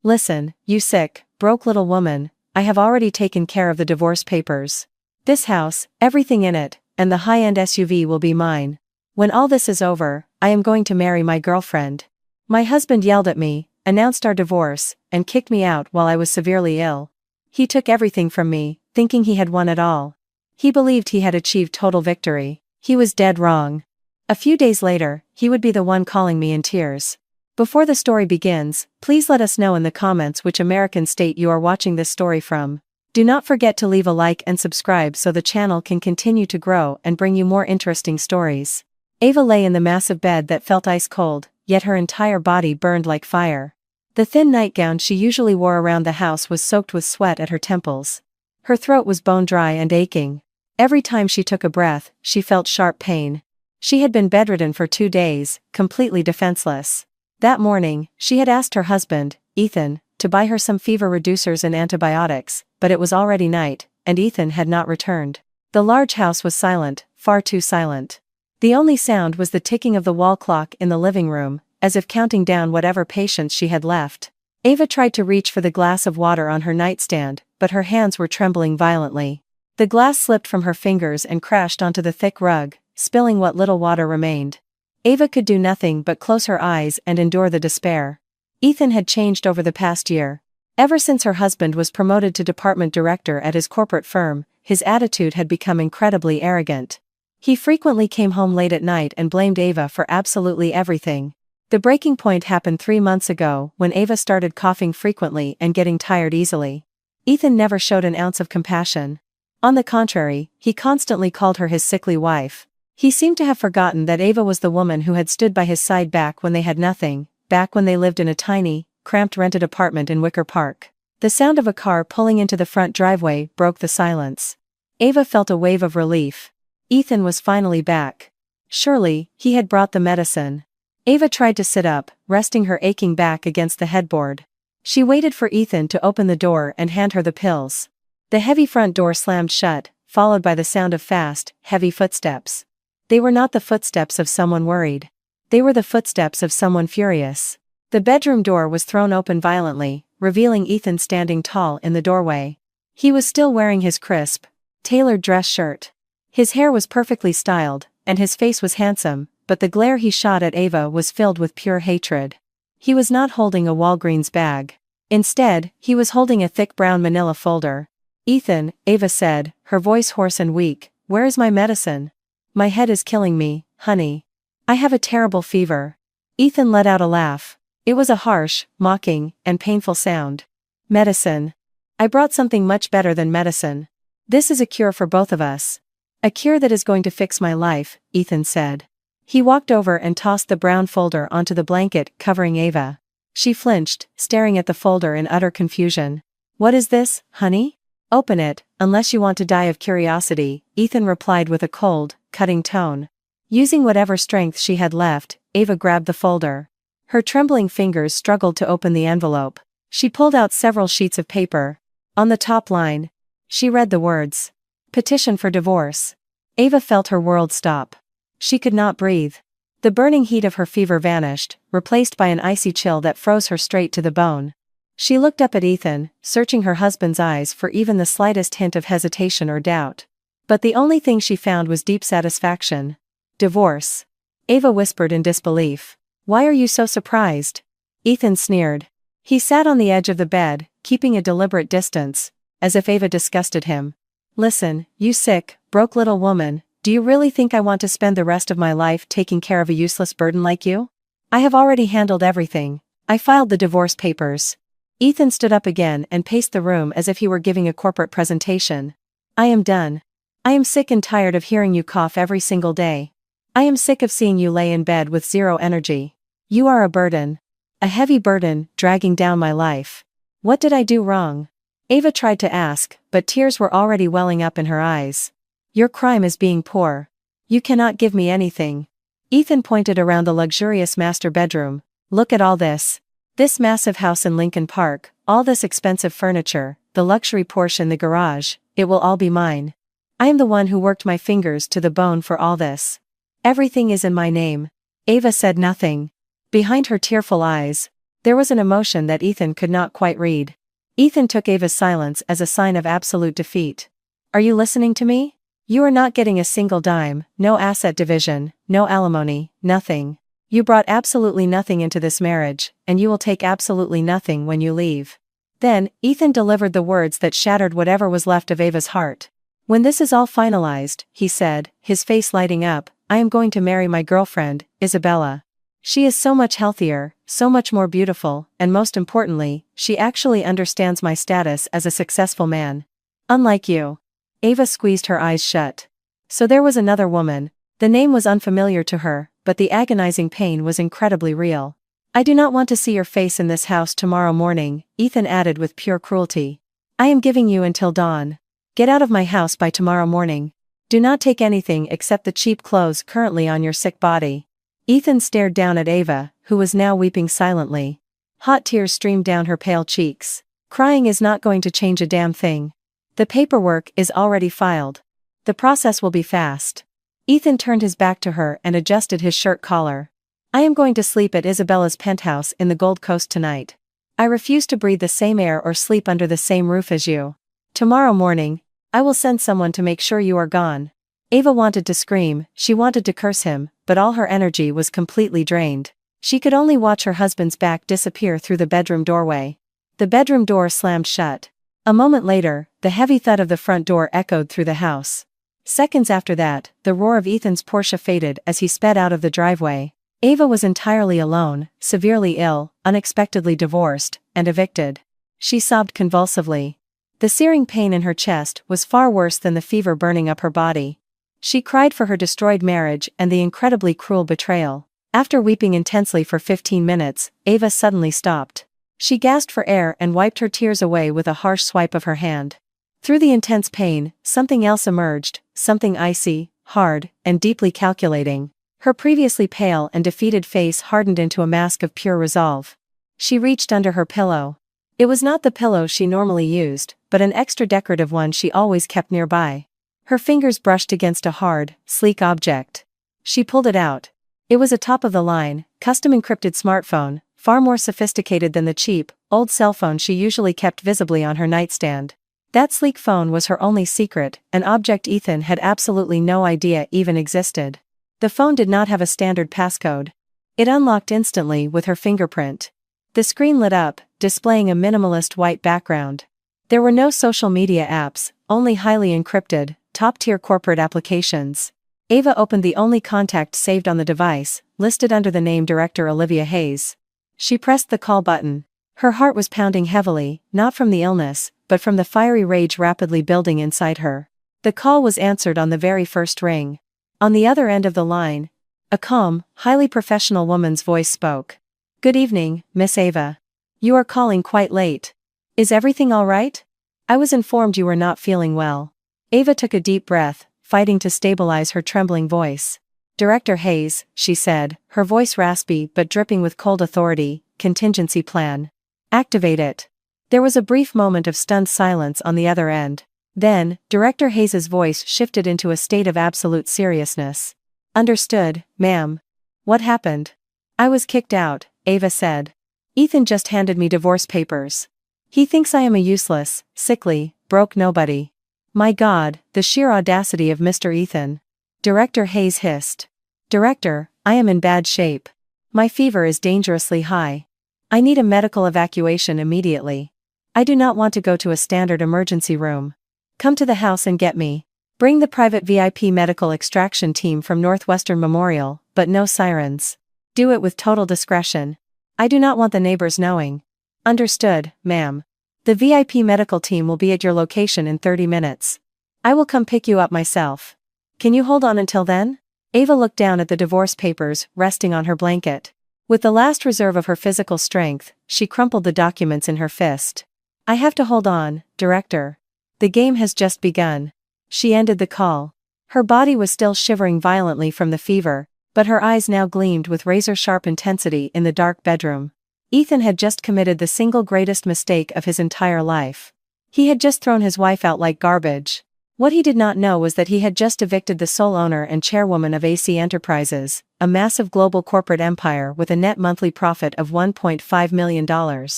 Listen, you sick, broke little woman, I have already taken care of the divorce papers. This house, everything in it, and the high-end SUV will be mine. When all this is over, I am going to marry my girlfriend. My husband yelled at me, announced our divorce, and kicked me out while I was severely ill. He took everything from me, thinking he had won it all. He believed he had achieved total victory. He was dead wrong. A few days later, he would be the one calling me in tears. Before the story begins, please let us know in the comments which American state you are watching this story from. Do not forget to leave a like and subscribe so the channel can continue to grow and bring you more interesting stories. Ava lay in the massive bed that felt ice cold, yet her entire body burned like fire. The thin nightgown she usually wore around the house was soaked with sweat at her temples. Her throat was bone-dry and aching. Every time she took a breath, she felt sharp pain. She had been bedridden for 2 days, completely defenseless. That morning, she had asked her husband, Ethan, to buy her some fever reducers and antibiotics, but it was already night, and Ethan had not returned. The large house was silent, far too silent. The only sound was the ticking of the wall clock in the living room, as if counting down whatever patience she had left. Ava tried to reach for the glass of water on her nightstand, but her hands were trembling violently. The glass slipped from her fingers and crashed onto the thick rug, spilling what little water remained. Ava could do nothing but close her eyes and endure the despair. Ethan had changed over the past year. Ever since her husband was promoted to department director at his corporate firm, his attitude had become incredibly arrogant. He frequently came home late at night and blamed Ava for absolutely everything. The breaking point happened 3 months ago when Ava started coughing frequently and getting tired easily. Ethan never showed an ounce of compassion. On the contrary, he constantly called her his sickly wife. He seemed to have forgotten that Ava was the woman who had stood by his side back when they had nothing, back when they lived in a tiny, cramped rented apartment in Wicker Park. The sound of a car pulling into the front driveway broke the silence. Ava felt a wave of relief. Ethan was finally back. Surely, he had brought the medicine. Ava tried to sit up, resting her aching back against the headboard. She waited for Ethan to open the door and hand her the pills. The heavy front door slammed shut, followed by the sound of fast, heavy footsteps. They were not the footsteps of someone worried. They were the footsteps of someone furious. The bedroom door was thrown open violently, revealing Ethan standing tall in the doorway. He was still wearing his crisp, tailored dress shirt. His hair was perfectly styled, and his face was handsome, but the glare he shot at Ava was filled with pure hatred. He was not holding a Walgreens bag. Instead, he was holding a thick brown manila folder. Ethan, Ava said, her voice hoarse and weak, where is my medicine? My head is killing me, honey. I have a terrible fever. Ethan let out a laugh. It was a harsh, mocking, and painful sound. Medicine. I brought something much better than medicine. This is a cure for both of us. A cure that is going to fix my life, Ethan said. He walked over and tossed the brown folder onto the blanket covering Ava. She flinched, staring at the folder in utter confusion. What is this, honey? Open it, unless you want to die of curiosity, Ethan replied with a cold, cutting tone. Using whatever strength she had left, Ava grabbed the folder. Her trembling fingers struggled to open the envelope. She pulled out several sheets of paper. On the top line, she read the words. Petition for divorce. Ava felt her world stop. She could not breathe. The burning heat of her fever vanished, replaced by an icy chill that froze her straight to the bone. She looked up at Ethan, searching her husband's eyes for even the slightest hint of hesitation or doubt. But the only thing she found was deep satisfaction. Divorce. Ava whispered in disbelief. Why are you so surprised? Ethan sneered. He sat on the edge of the bed, keeping a deliberate distance, as if Ava disgusted him. Listen, you sick, broke little woman, do you really think I want to spend the rest of my life taking care of a useless burden like you? I have already handled everything. I filed the divorce papers. Ethan stood up again and paced the room as if he were giving a corporate presentation. I am done. I am sick and tired of hearing you cough every single day. I am sick of seeing you lay in bed with zero energy. You are a burden. A heavy burden, dragging down my life. What did I do wrong? Ava tried to ask, but tears were already welling up in her eyes. Your crime is being poor. You cannot give me anything. Ethan pointed around the luxurious master bedroom. Look at all this. This massive house in Lincoln Park, all this expensive furniture, the luxury Porsche in the garage, it will all be mine. I am the one who worked my fingers to the bone for all this. Everything is in my name. Ava said nothing. Behind her tearful eyes, There was an emotion that Ethan could not quite read. Ethan took Ava's silence as a sign of absolute defeat. Are you listening to me? You are not getting a single dime, no asset division, no alimony, nothing. You brought absolutely nothing into this marriage, and you will take absolutely nothing when you leave. Then, Ethan delivered the words that shattered whatever was left of Ava's heart. When this is all finalized, he said, his face lighting up, I am going to marry my girlfriend, Isabella. She is so much healthier, so much more beautiful, and most importantly, she actually understands my status as a successful man. Unlike you. Ava squeezed her eyes shut. So there was another woman. The name was unfamiliar to her, but the agonizing pain was incredibly real. I do not want to see your face in this house tomorrow morning, Ethan added with pure cruelty. I am giving you until dawn. Get out of my house by tomorrow morning. Do not take anything except the cheap clothes currently on your sick body. Ethan stared down at Ava, who was now weeping silently. Hot tears streamed down her pale cheeks. Crying is not going to change a damn thing. The paperwork is already filed. The process will be fast. Ethan turned his back to her and adjusted his shirt collar. I am going to sleep at Isabella's penthouse in the Gold Coast tonight. I refuse to breathe the same air or sleep under the same roof as you. Tomorrow morning, I will send someone to make sure you are gone. Ava wanted to scream, she wanted to curse him, but all her energy was completely drained. She could only watch her husband's back disappear through the bedroom doorway. The bedroom door slammed shut. A moment later, the heavy thud of the front door echoed through the house. Seconds after that, the roar of Ethan's Porsche faded as he sped out of the driveway. Ava was entirely alone, severely ill, unexpectedly divorced, and evicted. She sobbed convulsively. The searing pain in her chest was far worse than the fever burning up her body. She cried for her destroyed marriage and the incredibly cruel betrayal. After weeping intensely for 15 minutes, Ava suddenly stopped. She gasped for air and wiped her tears away with a harsh swipe of her hand. Through the intense pain, something else emerged, something icy, hard, and deeply calculating. Her previously pale and defeated face hardened into a mask of pure resolve. She reached under her pillow. It was not the pillow she normally used, but an extra decorative one she always kept nearby. Her fingers brushed against a hard, sleek object. She pulled it out. It was a top-of-the-line, custom-encrypted smartphone, far more sophisticated than the cheap, old cell phone she usually kept visibly on her nightstand. That sleek phone was her only secret, an object Ethan had absolutely no idea even existed. The phone did not have a standard passcode. It unlocked instantly with her fingerprint. The screen lit up, displaying a minimalist white background. There were no social media apps, only highly encrypted, top-tier corporate applications. Ava opened the only contact saved on the device, listed under the name Director Olivia Hayes. She pressed the call button. Her heart was pounding heavily, not from the illness, but from the fiery rage rapidly building inside her. The call was answered on the very first ring. On the other end of the line, a calm, highly professional woman's voice spoke. Good evening, Miss Ava. You are calling quite late. Is everything all right? I was informed you were not feeling well. Ava took a deep breath, fighting to stabilize her trembling voice. Director Hayes, she said, her voice raspy but dripping with cold authority, contingency plan. Activate it. There was a brief moment of stunned silence on the other end. Then, Director Hayes's voice shifted into a state of absolute seriousness. Understood, ma'am. What happened? I was kicked out, Ava said. Ethan just handed me divorce papers. He thinks I am a useless, sickly, broke nobody. My God, the sheer audacity of Mr. Ethan. Director Hayes hissed. Director, I am in bad shape. My fever is dangerously high. I need a medical evacuation immediately. I do not want to go to a standard emergency room. Come to the house and get me. Bring the private VIP medical extraction team from Northwestern Memorial, but no sirens. Do it with total discretion. I do not want the neighbors knowing. Understood, ma'am. The VIP medical team will be at your location in 30 minutes. I will come pick you up myself. Can you hold on until then? Ava looked down at the divorce papers, resting on her blanket. With the last reserve of her physical strength, she crumpled the documents in her fist. I have to hold on, Director. The game has just begun. She ended the call. Her body was still shivering violently from the fever, but her eyes now gleamed with razor-sharp intensity in the dark bedroom. Ethan had just committed the single greatest mistake of his entire life. He had just thrown his wife out like garbage. What he did not know was that he had just evicted the sole owner and chairwoman of AC Enterprises, a massive global corporate empire with a net monthly profit of $1.5 million.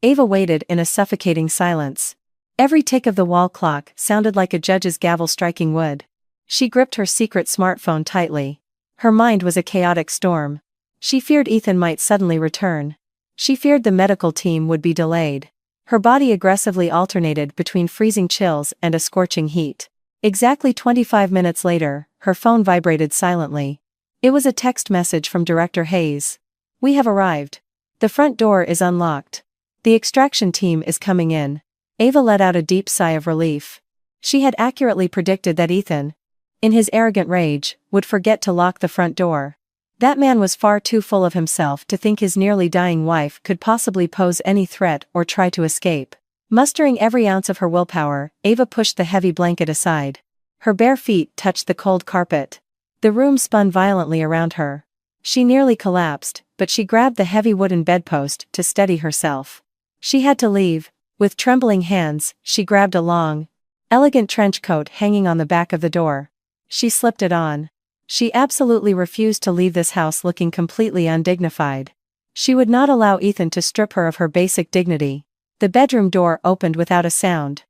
Ava waited in a suffocating silence. Every tick of the wall clock sounded like a judge's gavel striking wood. She gripped her secret smartphone tightly. Her mind was a chaotic storm. She feared Ethan might suddenly return. She feared the medical team would be delayed. Her body aggressively alternated between freezing chills and a scorching heat. Exactly 25 minutes later, her phone vibrated silently. It was a text message from Director Hayes. "We have arrived. The front door is unlocked. The extraction team is coming in." Ava let out a deep sigh of relief. She had accurately predicted that Ethan, in his arrogant rage, would forget to lock the front door. That man was far too full of himself to think his nearly dying wife could possibly pose any threat or try to escape. Mustering every ounce of her willpower, Ava pushed the heavy blanket aside. Her bare feet touched the cold carpet. The room spun violently around her. She nearly collapsed, but she grabbed the heavy wooden bedpost to steady herself. She had to leave. With trembling hands, she grabbed a long, elegant trench coat hanging on the back of the door. She slipped it on. She absolutely refused to leave this house looking completely undignified. She would not allow Ethan to strip her of her basic dignity. The bedroom door opened without a sound.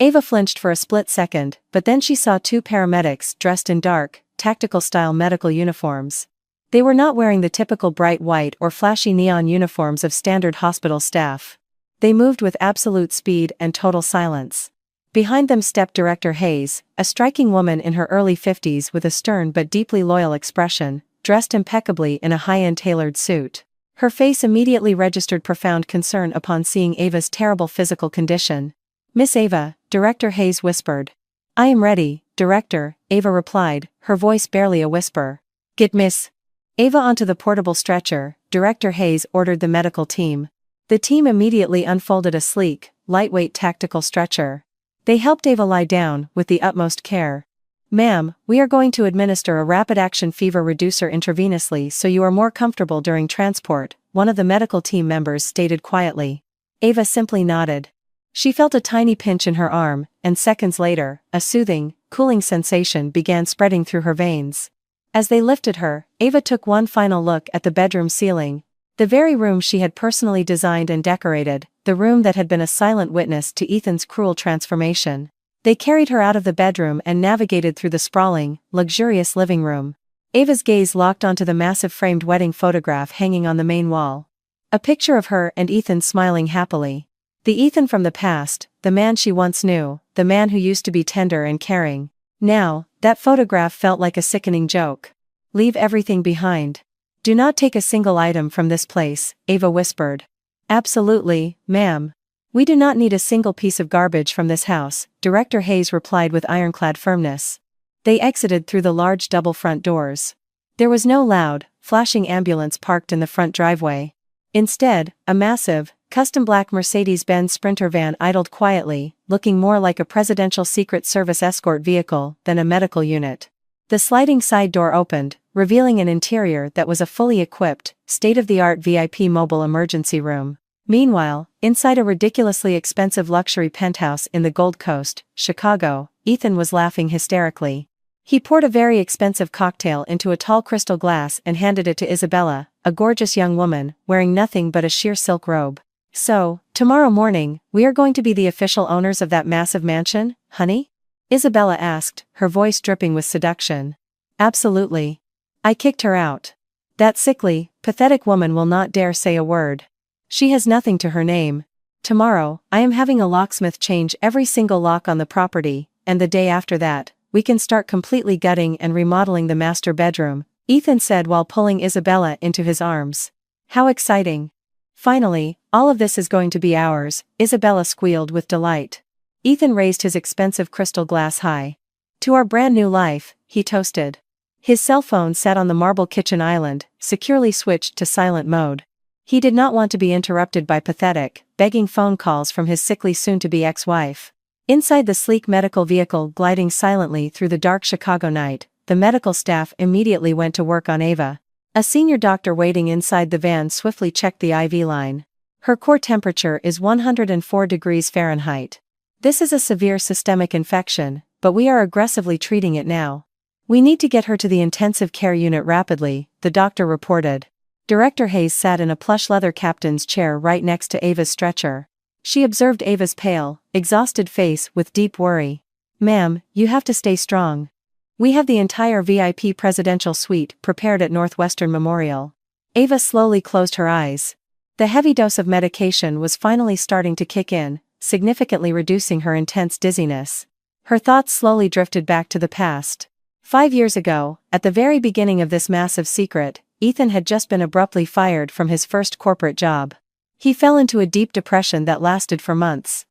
Ava flinched for a split second, but then she saw two paramedics dressed in dark, tactical-style medical uniforms. They were not wearing the typical bright white or flashy neon uniforms of standard hospital staff. They moved with absolute speed and total silence. Behind them stepped Director Hayes, a striking woman in her early 50s with a stern but deeply loyal expression, dressed impeccably in a high-end tailored suit. Her face immediately registered profound concern upon seeing Ava's terrible physical condition. "Miss Ava," Director Hayes whispered. "I am ready, Director," Ava replied, her voice barely a whisper. "Get Miss Ava onto the portable stretcher," Director Hayes ordered the medical team. The team immediately unfolded a sleek, lightweight tactical stretcher. They helped Ava lie down with the utmost care. "Ma'am, we are going to administer a rapid-action fever reducer intravenously so you are more comfortable during transport," one of the medical team members stated quietly. Ava simply nodded. She felt a tiny pinch in her arm, and seconds later, a soothing, cooling sensation began spreading through her veins. As they lifted her, Ava took one final look at the bedroom ceiling. The very room she had personally designed and decorated, the room that had been a silent witness to Ethan's cruel transformation. They carried her out of the bedroom and navigated through the sprawling, luxurious living room. Ava's gaze locked onto the massive framed wedding photograph hanging on the main wall. A picture of her and Ethan smiling happily. The Ethan from the past, the man she once knew, the man who used to be tender and caring. Now, that photograph felt like a sickening joke. "Leave everything behind. Do not take a single item from this place," Ava whispered. "Absolutely, ma'am. We do not need a single piece of garbage from this house," Director Hayes replied with ironclad firmness. They exited through the large double front doors. There was no loud, flashing ambulance parked in the front driveway. Instead, a massive, custom black Mercedes-Benz Sprinter van idled quietly, looking more like a presidential Secret Service escort vehicle than a medical unit. The sliding side door opened, revealing an interior that was a fully equipped, state-of-the-art VIP mobile emergency room. Meanwhile, inside a ridiculously expensive luxury penthouse in the Gold Coast, Chicago, Ethan was laughing hysterically. He poured a very expensive cocktail into a tall crystal glass and handed it to Isabella, a gorgeous young woman, wearing nothing but a sheer silk robe. "So, tomorrow morning, we are going to be the official owners of that massive mansion, honey?" Isabella asked, her voice dripping with seduction. "Absolutely. I kicked her out. That sickly, pathetic woman will not dare say a word. She has nothing to her name. Tomorrow, I am having a locksmith change every single lock on the property, and the day after that, we can start completely gutting and remodeling the master bedroom," Ethan said while pulling Isabella into his arms. "How exciting. Finally, all of this is going to be ours," Isabella squealed with delight. Ethan raised his expensive crystal glass high. "To our brand new life," he toasted. His cell phone sat on the marble kitchen island, securely switched to silent mode. He did not want to be interrupted by pathetic, begging phone calls from his sickly soon-to-be ex-wife. Inside the sleek medical vehicle gliding silently through the dark Chicago night, the medical staff immediately went to work on Ava. A senior doctor waiting inside the van swiftly checked the IV line. "Her core temperature is 104 degrees Fahrenheit. This is a severe systemic infection," but we are aggressively treating it now. We need to get her to the intensive care unit rapidly, the doctor reported. Director Hayes sat in a plush leather captain's chair right next to Ava's stretcher. She observed Ava's pale, exhausted face with deep worry. "Ma'am, you have to stay strong. We have the entire VIP presidential suite prepared at Northwestern Memorial." Ava slowly closed her eyes. The heavy dose of medication was finally starting to kick in, significantly reducing her intense dizziness. Her thoughts slowly drifted back to the past. 5 years ago, at the very beginning of this massive secret, Ethan had just been abruptly fired from his first corporate job. He fell into a deep depression that lasted for months.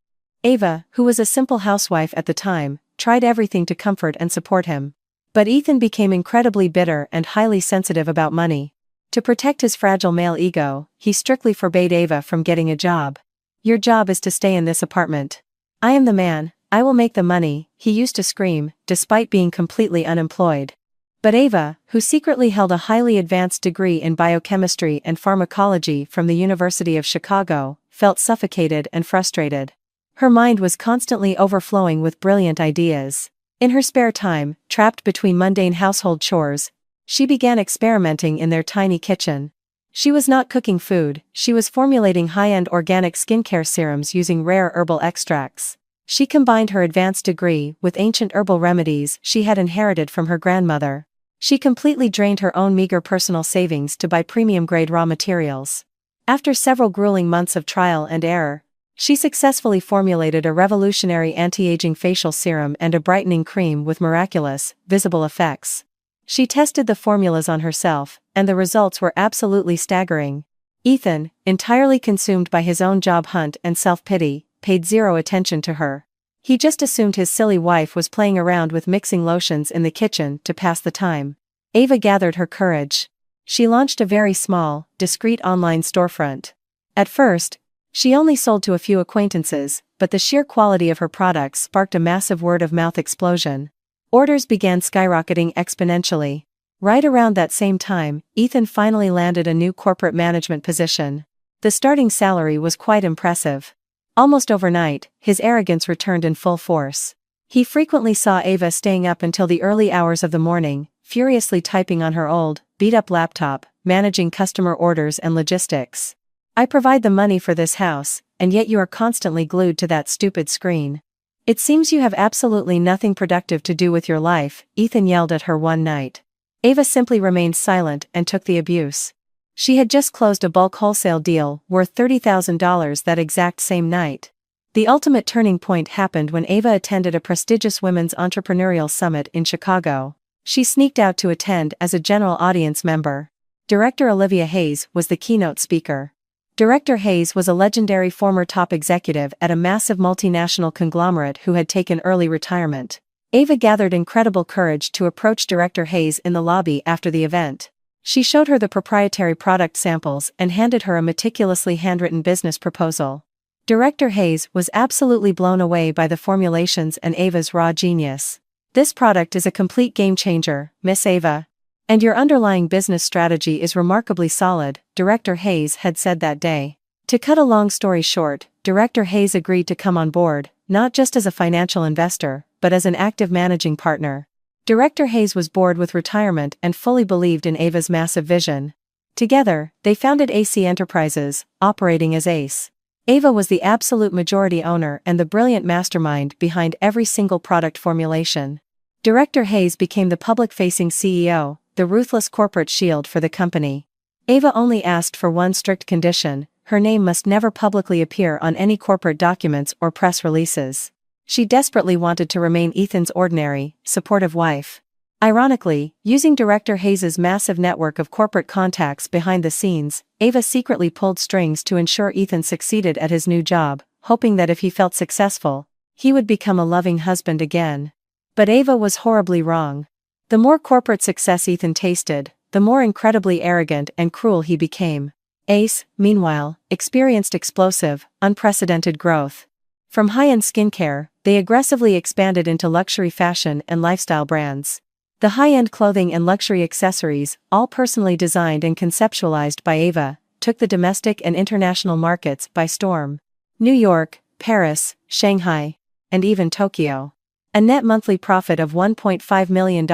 Ava, who was a simple housewife at the time, tried everything to comfort and support him. But Ethan became incredibly bitter and highly sensitive about money. To protect his fragile male ego, he strictly forbade Ava from getting a job. "Your job is to stay in this apartment. I am the man, I will make the money," he used to scream, despite being completely unemployed. But Ava, who secretly held a highly advanced degree in biochemistry and pharmacology from the University of Chicago, felt suffocated and frustrated. Her mind was constantly overflowing with brilliant ideas. In her spare time, trapped between mundane household chores, she began experimenting in their tiny kitchen. She was not cooking food, she was formulating high-end organic skincare serums using rare herbal extracts. She combined her advanced degree with ancient herbal remedies she had inherited from her grandmother. She completely drained her own meager personal savings to buy premium-grade raw materials. After several grueling months of trial and error, she successfully formulated a revolutionary anti-aging facial serum and a brightening cream with miraculous, visible effects. She tested the formulas on herself, and the results were absolutely staggering. Ethan, entirely consumed by his own job hunt and self-pity, paid zero attention to her. He just assumed his silly wife was playing around with mixing lotions in the kitchen to pass the time. Ava gathered her courage. She launched a very small, discreet online storefront. At first, she only sold to a few acquaintances, but the sheer quality of her products sparked a massive word-of-mouth explosion. Orders began skyrocketing exponentially. Right around that same time, Ethan finally landed a new corporate management position. The starting salary was quite impressive. Almost overnight, his arrogance returned in full force. He frequently saw Ava staying up until the early hours of the morning, furiously typing on her old, beat-up laptop, managing customer orders and logistics. "I provide the money for this house, and yet you are constantly glued to that stupid screen. It seems you have absolutely nothing productive to do with your life," Ethan yelled at her one night. Ava simply remained silent and took the abuse. She had just closed a bulk wholesale deal worth $30,000 that exact same night. The ultimate turning point happened when Ava attended a prestigious women's entrepreneurial summit in Chicago. She sneaked out to attend as a general audience member. Director Olivia Hayes was the keynote speaker. Director Hayes was a legendary former top executive at a massive multinational conglomerate who had taken early retirement. Ava gathered incredible courage to approach Director Hayes in the lobby after the event. She showed her the proprietary product samples and handed her a meticulously handwritten business proposal. Director Hayes was absolutely blown away by the formulations and Ava's raw genius. "This product is a complete game changer, Miss Ava. And your underlying business strategy is remarkably solid," Director Hayes had said that day. To cut a long story short, Director Hayes agreed to come on board, not just as a financial investor, but as an active managing partner. Director Hayes was bored with retirement and fully believed in Ava's massive vision. Together, they founded AC Enterprises, operating as ACE. Ava was the absolute majority owner and the brilliant mastermind behind every single product formulation. Director Hayes became the public-facing CEO, the ruthless corporate shield for the company. Ava only asked for one strict condition: her name must never publicly appear on any corporate documents or press releases. She desperately wanted to remain Ethan's ordinary, supportive wife. Ironically, using Director Hayes's massive network of corporate contacts behind the scenes, Ava secretly pulled strings to ensure Ethan succeeded at his new job, hoping that if he felt successful, he would become a loving husband again. But Ava was horribly wrong. The more corporate success Ethan tasted, the more incredibly arrogant and cruel he became. ACE, meanwhile, experienced explosive, unprecedented growth. From high-end skincare, they aggressively expanded into luxury fashion and lifestyle brands. The high-end clothing and luxury accessories, all personally designed and conceptualized by Ava, took the domestic and international markets by storm. New York, Paris, Shanghai, and even Tokyo. A net monthly profit of $1.5 million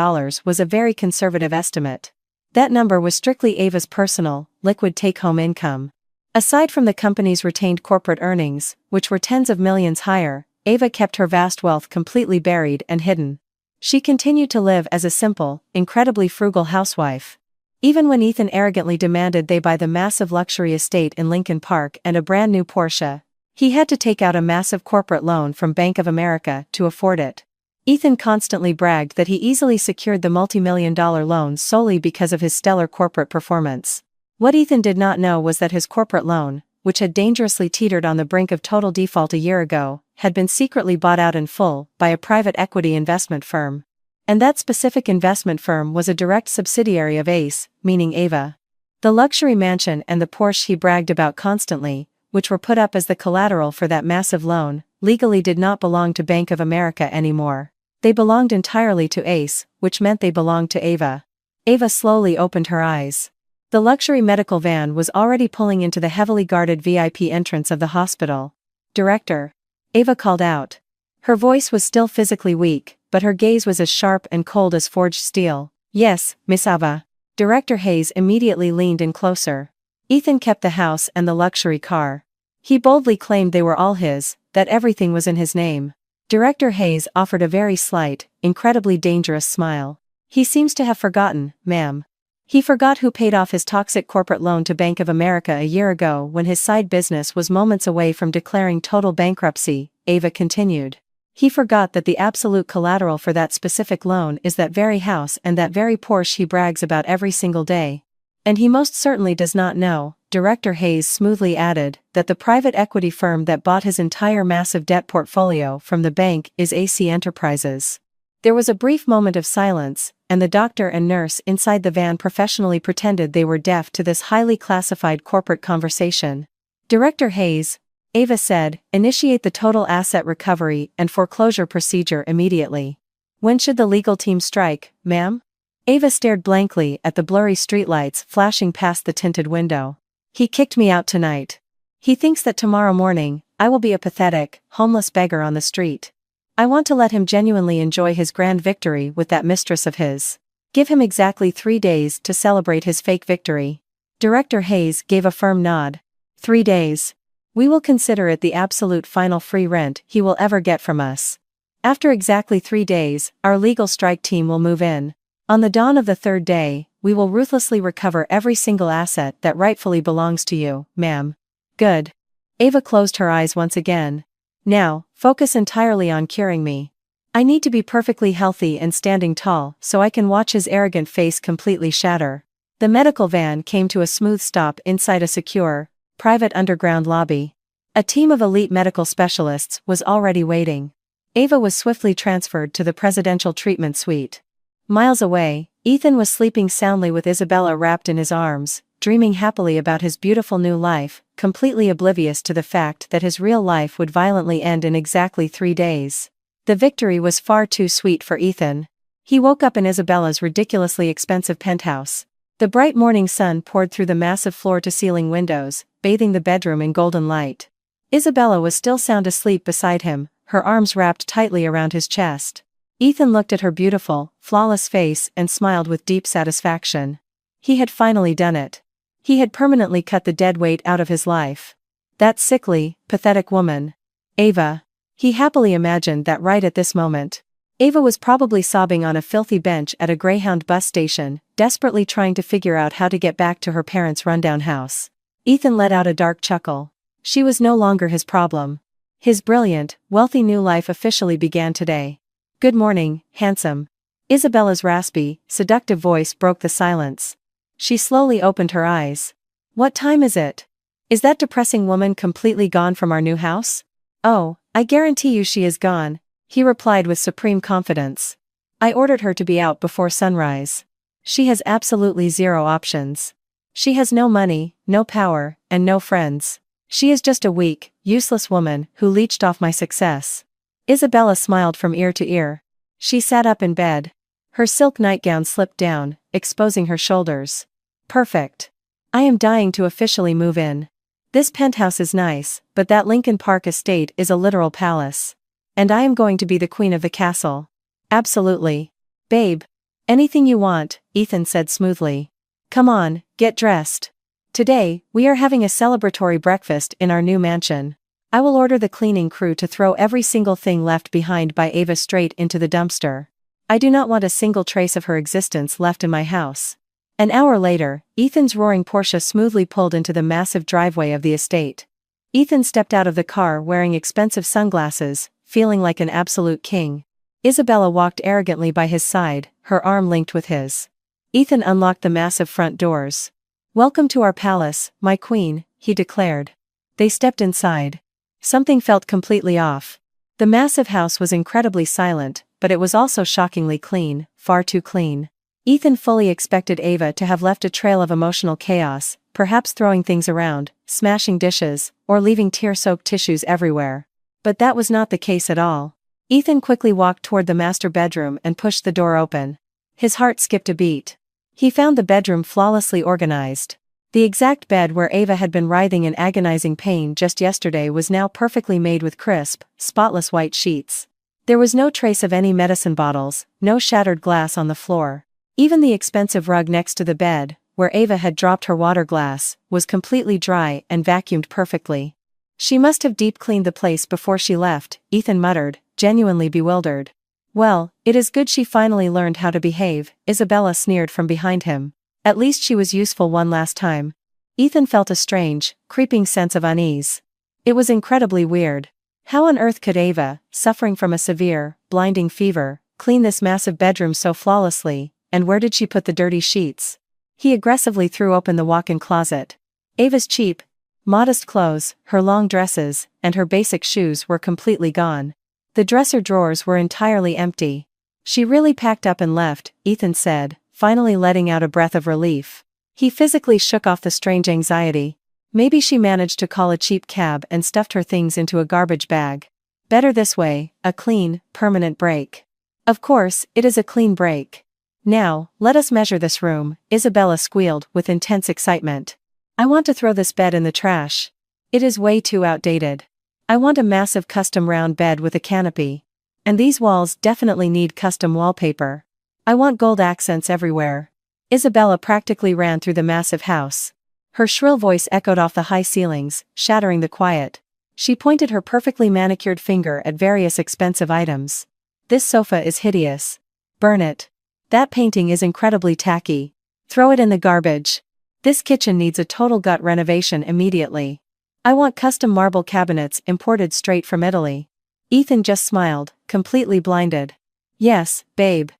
was a very conservative estimate. That number was strictly Ava's personal, liquid take-home income. Aside from the company's retained corporate earnings, which were tens of millions higher, Ava kept her vast wealth completely buried and hidden. She continued to live as a simple, incredibly frugal housewife. Even when Ethan arrogantly demanded they buy the massive luxury estate in Lincoln Park and a brand new Porsche, he had to take out a massive corporate loan from Bank of America to afford it. Ethan constantly bragged that he easily secured the multi-million-dollar loan solely because of his stellar corporate performance. What Ethan did not know was that his corporate loan, which had dangerously teetered on the brink of total default a year ago, had been secretly bought out in full by a private equity investment firm. And that specific investment firm was a direct subsidiary of Ace, meaning Ava. The luxury mansion and the Porsche he bragged about constantly, which were put up as the collateral for that massive loan, legally did not belong to Bank of America anymore. They belonged entirely to Ace, which meant they belonged to Ava. Ava slowly opened her eyes. The luxury medical van was already pulling into the heavily guarded VIP entrance of the hospital. "Director," Ava called out. Her voice was still physically weak, but her gaze was as sharp and cold as forged steel. "Yes, Miss Ava." Director Hayes immediately leaned in closer. Ethan kept the house and the luxury car. He boldly claimed they were all his, that everything was in his name. Director Hayes offered a very slight, incredibly dangerous smile. "He seems to have forgotten, ma'am. He forgot who paid off his toxic corporate loan to Bank of America a year ago when his side business was moments away from declaring total bankruptcy," Ava continued. "He forgot that the absolute collateral for that specific loan is that very house and that very Porsche he brags about every single day. And he most certainly does not know," Director Hayes smoothly added, "that the private equity firm that bought his entire massive debt portfolio from the bank is AC Enterprises." There was a brief moment of silence, and the doctor and nurse inside the van professionally pretended they were deaf to this highly classified corporate conversation. "Director Hayes," Ava said, "initiate the total asset recovery and foreclosure procedure immediately." "When should the legal team strike, ma'am?" Ava stared blankly at the blurry streetlights flashing past the tinted window. "He kicked me out tonight. He thinks that tomorrow morning, I will be a pathetic, homeless beggar on the street. I want to let him genuinely enjoy his grand victory with that mistress of his. Give him exactly 3 days to celebrate his fake victory." Director Hayes gave a firm nod. "3 days. We will consider it the absolute final free rent he will ever get from us. After exactly 3 days, our legal strike team will move in. On the dawn of the 3rd day, we will ruthlessly recover every single asset that rightfully belongs to you, ma'am." "Good." Ava closed her eyes once again. "Now, focus entirely on curing me. I need to be perfectly healthy and standing tall so I can watch his arrogant face completely shatter." The medical van came to a smooth stop inside a secure, private underground lobby. A team of elite medical specialists was already waiting. Ava was swiftly transferred to the presidential treatment suite. Miles away, Ethan was sleeping soundly with Isabella wrapped in his arms, dreaming happily about his beautiful new life, completely oblivious to the fact that his real life would violently end in exactly 3 days. The victory was far too sweet for Ethan. He woke up in Isabella's ridiculously expensive penthouse. The bright morning sun poured through the massive floor-to-ceiling windows, bathing the bedroom in golden light. Isabella was still sound asleep beside him, her arms wrapped tightly around his chest. Ethan looked at her beautiful, flawless face and smiled with deep satisfaction. He had finally done it. He had permanently cut the dead weight out of his life. That sickly, pathetic woman. Ava. He happily imagined that right at this moment. Ava was probably sobbing on a filthy bench at a Greyhound bus station, desperately trying to figure out how to get back to her parents' rundown house. Ethan let out a dark chuckle. She was no longer his problem. His brilliant, wealthy new life officially began today. "Good morning, handsome." Isabella's raspy, seductive voice broke the silence. She slowly opened her eyes. "What time is it? Is that depressing woman completely gone from our new house?" "Oh, I guarantee you she is gone," he replied with supreme confidence. "I ordered her to be out before sunrise. She has absolutely zero options. She has no money, no power, and no friends. She is just a weak, useless woman who leached off my success." Isabella smiled from ear to ear. She sat up in bed. Her silk nightgown slipped down, exposing her shoulders. "Perfect. I am dying to officially move in. This penthouse is nice, but that Lincoln Park estate is a literal palace. And I am going to be the queen of the castle. Absolutely. Babe. Anything you want, Ethan said smoothly. Come on, get dressed. Today, we are having a celebratory breakfast in our new mansion. I will order the cleaning crew to throw every single thing left behind by Ava straight into the dumpster. I do not want a single trace of her existence left in my house. An hour later, Ethan's roaring Porsche smoothly pulled into the massive driveway of the estate. Ethan stepped out of the car wearing expensive sunglasses, feeling like an absolute king. Isabella walked arrogantly by his side, her arm linked with his. Ethan unlocked the massive front doors. Welcome to our palace, my queen, he declared. They stepped inside. Something felt completely off. The massive house was incredibly silent, but it was also shockingly clean, far too clean. Ethan fully expected Ava to have left a trail of emotional chaos, perhaps throwing things around, smashing dishes, or leaving tear-soaked tissues everywhere. But that was not the case at all. Ethan quickly walked toward the master bedroom and pushed the door open. His heart skipped a beat. He found the bedroom flawlessly organized. The exact bed where Ava had been writhing in agonizing pain just yesterday was now perfectly made with crisp, spotless white sheets. There was no trace of any medicine bottles, no shattered glass on the floor. Even the expensive rug next to the bed, where Ava had dropped her water glass, was completely dry and vacuumed perfectly. She must have deep cleaned the place before she left, Ethan muttered, genuinely bewildered. Well, it is good she finally learned how to behave, Isabella sneered from behind him. At least she was useful one last time. Ethan felt a strange, creeping sense of unease. It was incredibly weird. How on earth could Ava, suffering from a severe, blinding fever, clean this massive bedroom so flawlessly, and where did she put the dirty sheets? He aggressively threw open the walk-in closet. Ava's cheap, modest clothes, her long dresses, and her basic shoes were completely gone. The dresser drawers were entirely empty. She really packed up and left, Ethan said, finally letting out a breath of relief. He physically shook off the strange anxiety. Maybe she managed to call a cheap cab and stuffed her things into a garbage bag. Better this way, a clean, permanent break. Of course, it is a clean break. Now, let us measure this room, Isabella squealed with intense excitement. I want to throw this bed in the trash. It is way too outdated. I want a massive custom round bed with a canopy. And these walls definitely need custom wallpaper. I want gold accents everywhere. Isabella practically ran through the massive house. Her shrill voice echoed off the high ceilings, shattering the quiet. She pointed her perfectly manicured finger at various expensive items. This sofa is hideous. Burn it. That painting is incredibly tacky. Throw it in the garbage. This kitchen needs a total gut renovation immediately. I want custom marble cabinets imported straight from Italy. Ethan just smiled, completely blinded. Yes, babe.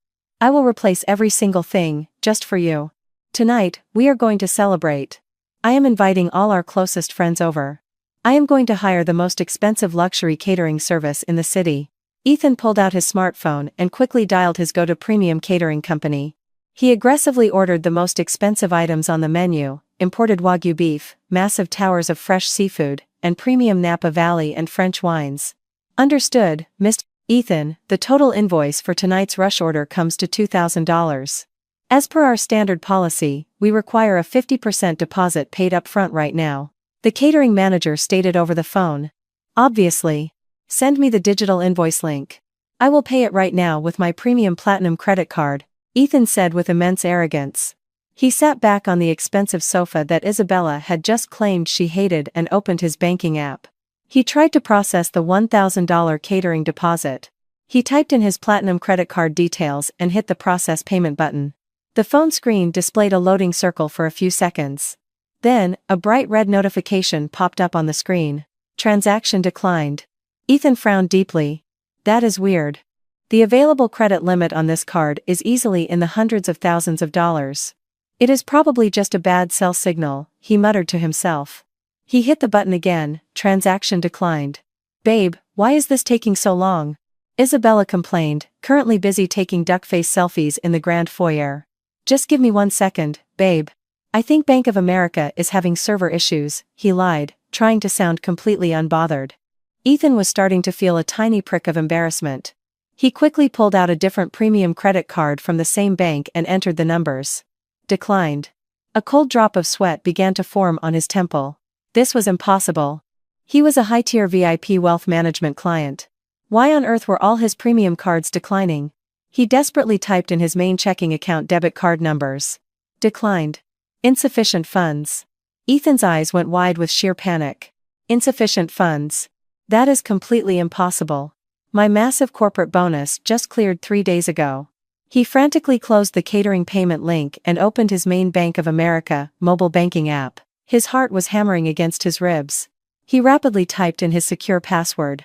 I will replace every single thing, just for you. Tonight, we are going to celebrate. I am inviting all our closest friends over. I am going to hire the most expensive luxury catering service in the city. Ethan pulled out his smartphone and quickly dialed his go-to premium catering company. He aggressively ordered the most expensive items on the menu, imported Wagyu beef, massive towers of fresh seafood, and premium Napa Valley and French wines. Understood, Mr. Ethan, the total invoice for tonight's rush order comes to $2,000. As per our standard policy, we require a 50% deposit paid up front right now. The catering manager stated over the phone. Obviously. Send me the digital invoice link. I will pay it right now with my premium platinum credit card, Ethan said with immense arrogance. He sat back on the expensive sofa that Isabella had just claimed she hated and opened his banking app. He tried to process the $1,000 catering deposit. He typed in his platinum credit card details and hit the process payment button. The phone screen displayed a loading circle for a few seconds. Then, a bright red notification popped up on the screen. Transaction declined. Ethan frowned deeply. That is weird. The available credit limit on this card is easily in the hundreds of thousands of dollars. It is probably just a bad cell signal, he muttered to himself. He hit the button again, transaction declined. Babe, why is this taking so long? Isabella complained, currently busy taking duck-face selfies in the grand foyer. Just give me 1 second, babe. I think Bank of America is having server issues, he lied, trying to sound completely unbothered. Ethan was starting to feel a tiny prick of embarrassment. He quickly pulled out a different premium credit card from the same bank and entered the numbers. Declined. A cold drop of sweat began to form on his temple. This was impossible. He was a high-tier VIP wealth management client. Why on earth were all his premium cards declining? He desperately typed in his main checking account debit card numbers. Declined. Insufficient funds. Ethan's eyes went wide with sheer panic. Insufficient funds. That is completely impossible. My massive corporate bonus just cleared 3 days ago. He frantically closed the catering payment link and opened his main Bank of America mobile banking app. His heart was hammering against his ribs. He rapidly typed in his secure password.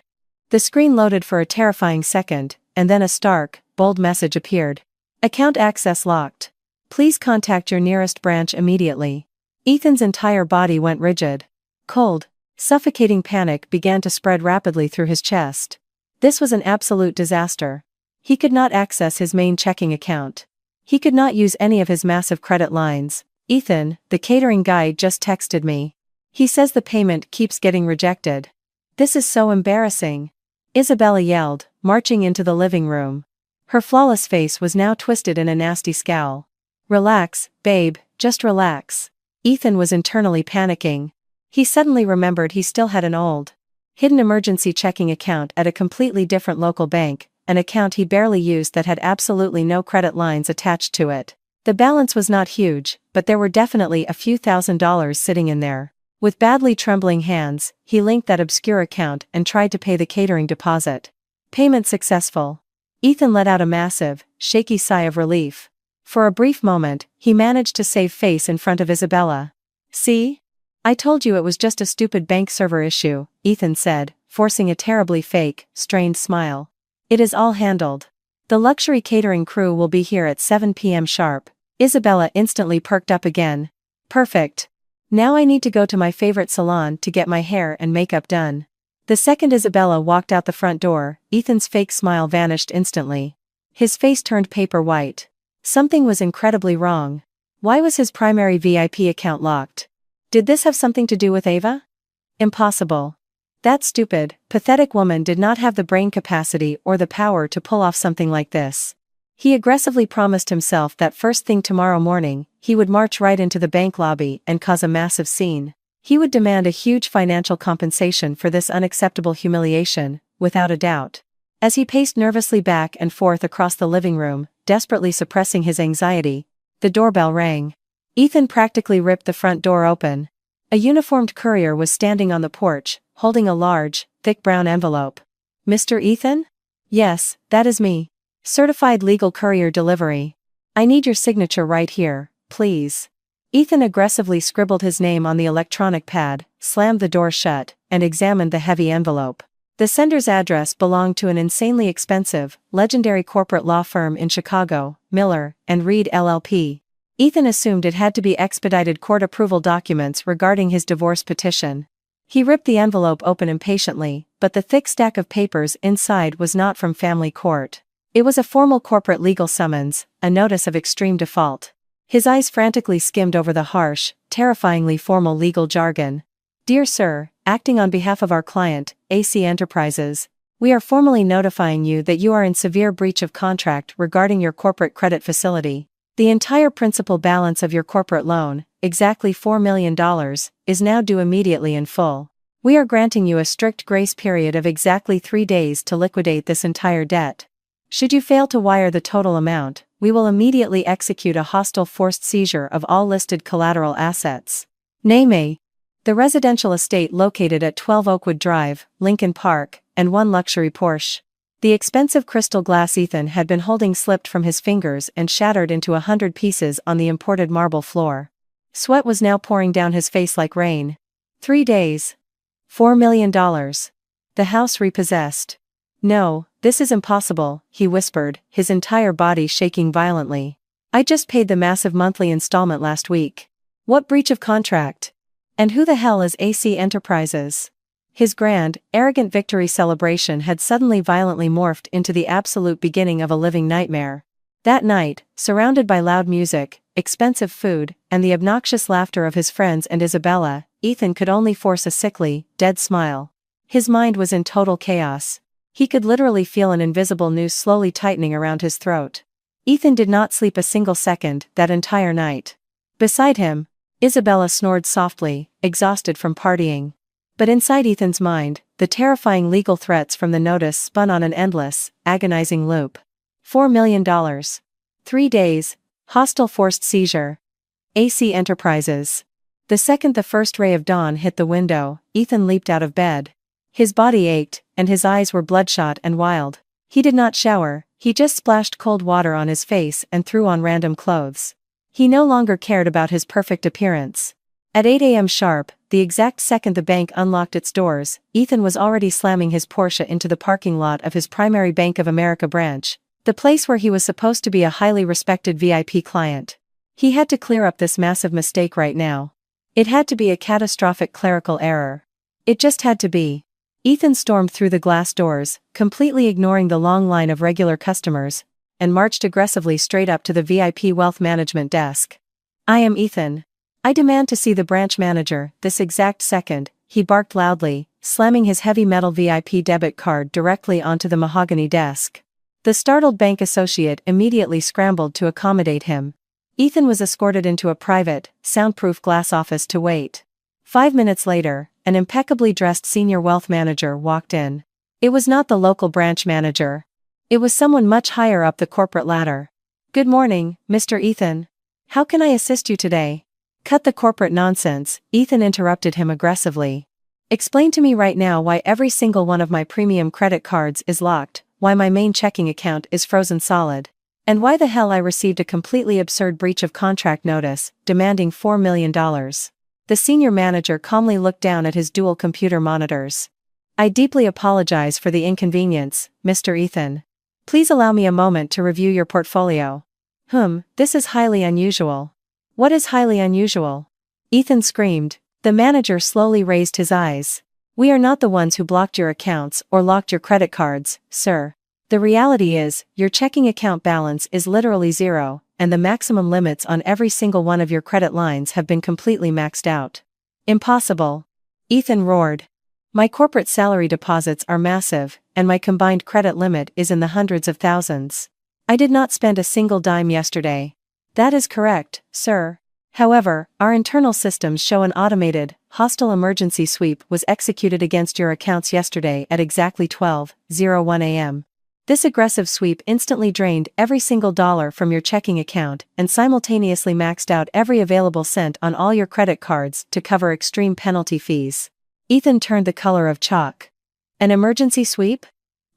The screen loaded for a terrifying second, and then a stark, bold message appeared. Account access locked. Please contact your nearest branch immediately. Ethan's entire body went rigid. Cold, suffocating panic began to spread rapidly through his chest. This was an absolute disaster. He could not access his main checking account. He could not use any of his massive credit lines. Ethan, the catering guy just texted me. He says the payment keeps getting rejected. This is so embarrassing. Isabella yelled, marching into the living room. Her flawless face was now twisted in a nasty scowl. Relax, babe, just relax. Ethan was internally panicking. He suddenly remembered he still had an old, hidden emergency checking account at a completely different local bank, an account he barely used that had absolutely no credit lines attached to it. The balance was not huge, but there were definitely a few $1,000s sitting in there. With badly trembling hands, he linked that obscure account and tried to pay the catering deposit. Payment successful. Ethan let out a massive, shaky sigh of relief. For a brief moment, he managed to save face in front of Isabella. See? I told you it was just a stupid bank server issue, Ethan said, forcing a terribly fake, strained smile. It is all handled. The luxury catering crew will be here at 7 p.m. sharp. Isabella instantly perked up again. Perfect. Now I need to go to my favorite salon to get my hair and makeup done. The second Isabella walked out the front door, Ethan's fake smile vanished instantly. His face turned paper white. Something was incredibly wrong. Why was his primary VIP account locked? Did this have something to do with Ava? Impossible. That stupid, pathetic woman did not have the brain capacity or the power to pull off something like this. He aggressively promised himself that first thing tomorrow morning, he would march right into the bank lobby and cause a massive scene. He would demand a huge financial compensation for this unacceptable humiliation, without a doubt. As he paced nervously back and forth across the living room, desperately suppressing his anxiety, the doorbell rang. Ethan practically ripped the front door open. A uniformed courier was standing on the porch, holding a large, thick brown envelope. Mr. Ethan? Yes, that is me. Certified legal courier delivery. I need your signature right here, please. Ethan aggressively scribbled his name on the electronic pad, slammed the door shut, and examined the heavy envelope. The sender's address belonged to an insanely expensive, legendary corporate law firm in Chicago, Miller and Reed LLP. Ethan assumed it had to be expedited court approval documents regarding his divorce petition. He ripped the envelope open impatiently, but the thick stack of papers inside was not from family court. It was a formal corporate legal summons, a notice of extreme default. His eyes frantically skimmed over the harsh, terrifyingly formal legal jargon. Dear Sir, acting on behalf of our client, AC Enterprises, we are formally notifying you that you are in severe breach of contract regarding your corporate credit facility. The entire principal balance of your corporate loan, exactly $4 million, is now due immediately in full. We are granting you a strict grace period of exactly 3 days to liquidate this entire debt. Should you fail to wire the total amount, we will immediately execute a hostile forced seizure of all listed collateral assets. Name the residential estate located at 12 Oakwood Drive, Lincoln Park, and 1 luxury Porsche. The expensive crystal glass Ethan had been holding slipped from his fingers and shattered into 100 pieces on the imported marble floor. Sweat was now pouring down his face like rain. 3 days. $4 million. The house repossessed. No, this is impossible, he whispered, his entire body shaking violently. I just paid the massive monthly installment last week. What breach of contract? And who the hell is AC Enterprises? His grand, arrogant victory celebration had suddenly violently morphed into the absolute beginning of a living nightmare. That night, surrounded by loud music, expensive food, and the obnoxious laughter of his friends and Isabella, Ethan could only force a sickly, dead smile. His mind was in total chaos. He could literally feel an invisible noose slowly tightening around his throat. Ethan did not sleep a single second that entire night. Beside him, Isabella snored softly, exhausted from partying. But inside Ethan's mind, the terrifying legal threats from the notice spun on an endless, agonizing loop. $4 million. 3 days. Hostile forced seizure. AC Enterprises. The second the first ray of dawn hit the window, Ethan leaped out of bed. His body ached, and his eyes were bloodshot and wild. He did not shower, he just splashed cold water on his face and threw on random clothes. He no longer cared about his perfect appearance. At 8 a.m. sharp, the exact second the bank unlocked its doors, Ethan was already slamming his Porsche into the parking lot of his primary Bank of America branch, the place where he was supposed to be a highly respected VIP client. He had to clear up this massive mistake right now. It had to be a catastrophic clerical error. It just had to be. Ethan stormed through the glass doors, completely ignoring the long line of regular customers, and marched aggressively straight up to the VIP wealth management desk. "I am Ethan. I demand to see the branch manager, this exact second," he barked loudly, slamming his heavy metal VIP debit card directly onto the mahogany desk. The startled bank associate immediately scrambled to accommodate him. Ethan was escorted into a private, soundproof glass office to wait. 5 minutes later, an impeccably dressed senior wealth manager walked in. It was not the local branch manager. It was someone much higher up the corporate ladder. "Good morning, Mr. Ethan. How can I assist you today?" "Cut the corporate nonsense," Ethan interrupted him aggressively. "Explain to me right now why every single one of my premium credit cards is locked, why my main checking account is frozen solid, and why the hell I received a completely absurd breach of contract notice, demanding $4 million. The senior manager calmly looked down at his dual computer monitors. "I deeply apologize for the inconvenience, Mr. Ethan. Please allow me a moment to review your portfolio." This is highly unusual." "What is highly unusual?" Ethan screamed. The manager slowly raised his eyes. "We are not the ones who blocked your accounts or locked your credit cards, sir. The reality is, your checking account balance is literally zero, and the maximum limits on every single one of your credit lines have been completely maxed out." "Impossible." Ethan roared. "My corporate salary deposits are massive, and my combined credit limit is in the hundreds of thousands. I did not spend a single dime yesterday." "That is correct, sir. However, our internal systems show an automated, hostile emergency sweep was executed against your accounts yesterday at exactly 12:01 a.m. This aggressive sweep instantly drained every single dollar from your checking account and simultaneously maxed out every available cent on all your credit cards to cover extreme penalty fees." Ethan turned the color of chalk. "An emergency sweep?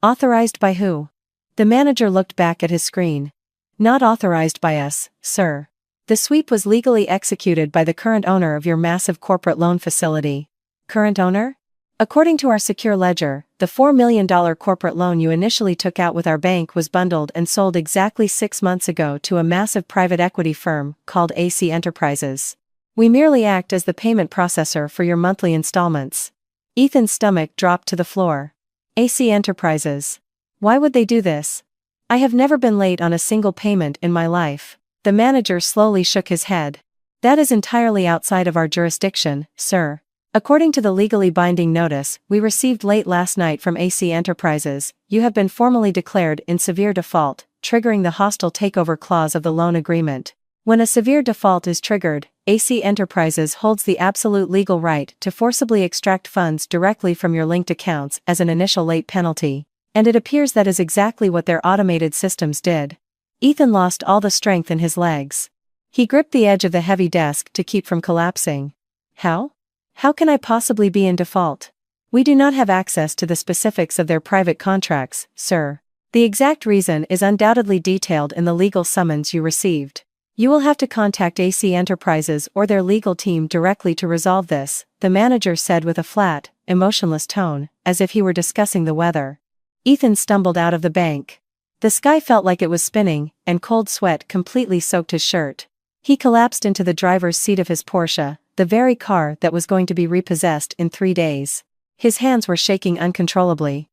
Authorized by who?" The manager looked back at his screen. "Not authorized by us, sir. The sweep was legally executed by the current owner of your massive corporate loan facility." "Current owner?" "According to our secure ledger, the $4 million corporate loan you initially took out with our bank was bundled and sold exactly 6 months ago to a massive private equity firm called AC Enterprises. We merely act as the payment processor for your monthly installments." Ethan's stomach dropped to the floor. AC Enterprises. Why would they do this? "I have never been late on a single payment in my life." The manager slowly shook his head. "That is entirely outside of our jurisdiction, sir. According to the legally binding notice we received late last night from AC Enterprises, you have been formally declared in severe default, triggering the hostile takeover clause of the loan agreement. When a severe default is triggered, AC Enterprises holds the absolute legal right to forcibly extract funds directly from your linked accounts as an initial late penalty. And it appears that is exactly what their automated systems did." Ethan lost all the strength in his legs. He gripped the edge of the heavy desk to keep from collapsing. "How? How can I possibly be in default? We do not have access to the specifics of their private contracts, sir. The exact reason is undoubtedly detailed in the legal summons you received. You will have to contact AC Enterprises or their legal team directly to resolve this," the manager said with a flat, emotionless tone, as if he were discussing the weather. Ethan stumbled out of the bank. The sky felt like it was spinning, and cold sweat completely soaked his shirt. He collapsed into the driver's seat of his Porsche, the very car that was going to be repossessed in 3 days. His hands were shaking uncontrollably.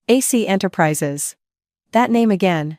AC Enterprises. That name again.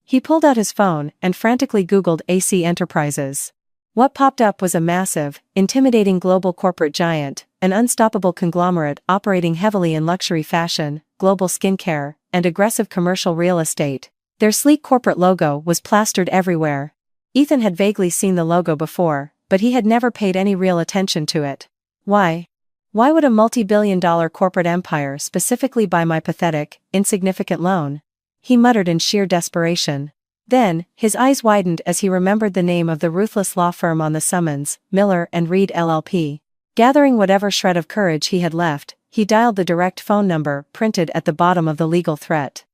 He pulled out his phone and frantically Googled AC Enterprises. What popped up was a massive, intimidating global corporate giant, an unstoppable conglomerate operating heavily in luxury fashion, global skincare, and aggressive commercial real estate. Their sleek corporate logo was plastered everywhere. Ethan had vaguely seen the logo before, but he had never paid any real attention to it. Why? Why would a multi-billion-dollar corporate empire specifically buy my pathetic, insignificant loan? He muttered in sheer desperation. Then, his eyes widened as he remembered the name of the ruthless law firm on the summons, Miller and Reed LLP. Gathering whatever shred of courage he had left, he dialed the direct phone number printed at the bottom of the legal threat.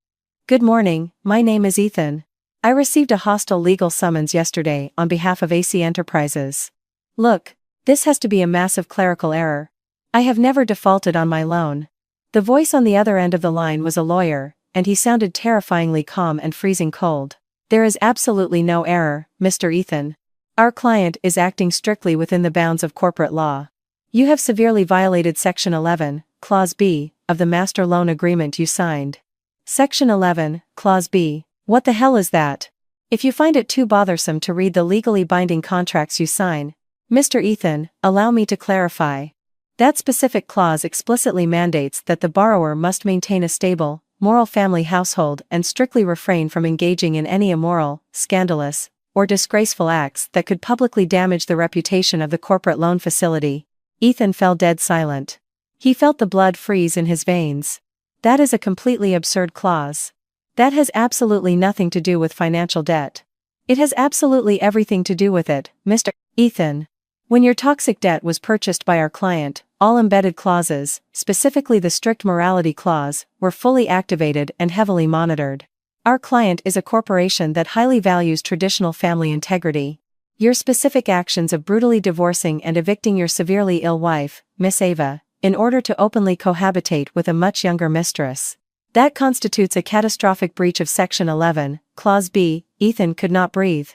Good morning, my name is Ethan. I received a hostile legal summons yesterday on behalf of AC Enterprises. Look, this has to be a massive clerical error. I have never defaulted on my loan. The voice on the other end of the line was a lawyer, and he sounded terrifyingly calm and freezing cold. There is absolutely no error, Mr. Ethan. Our client is acting strictly within the bounds of corporate law. You have severely violated Section 11, Clause B, of the Master Loan Agreement you signed. Section 11, Clause B. What the hell is that? If you find it too bothersome to read the legally binding contracts you sign, Mr. Ethan, allow me to clarify. That specific clause explicitly mandates that the borrower must maintain a stable, moral family household and strictly refrain from engaging in any immoral, scandalous, or disgraceful acts that could publicly damage the reputation of the corporate loan facility. Ethan fell dead silent. He felt the blood freeze in his veins. That is a completely absurd clause. That has absolutely nothing to do with financial debt. It has absolutely everything to do with it, Mr. Ethan. When your toxic debt was purchased by our client, all embedded clauses, specifically the strict morality clause, were fully activated and heavily monitored. Our client is a corporation that highly values traditional family integrity. Your specific actions of brutally divorcing and evicting your severely ill wife, Miss Ava, in order to openly cohabitate with a much younger mistress. That constitutes a catastrophic breach of Section 11, Clause B. Ethan could not breathe.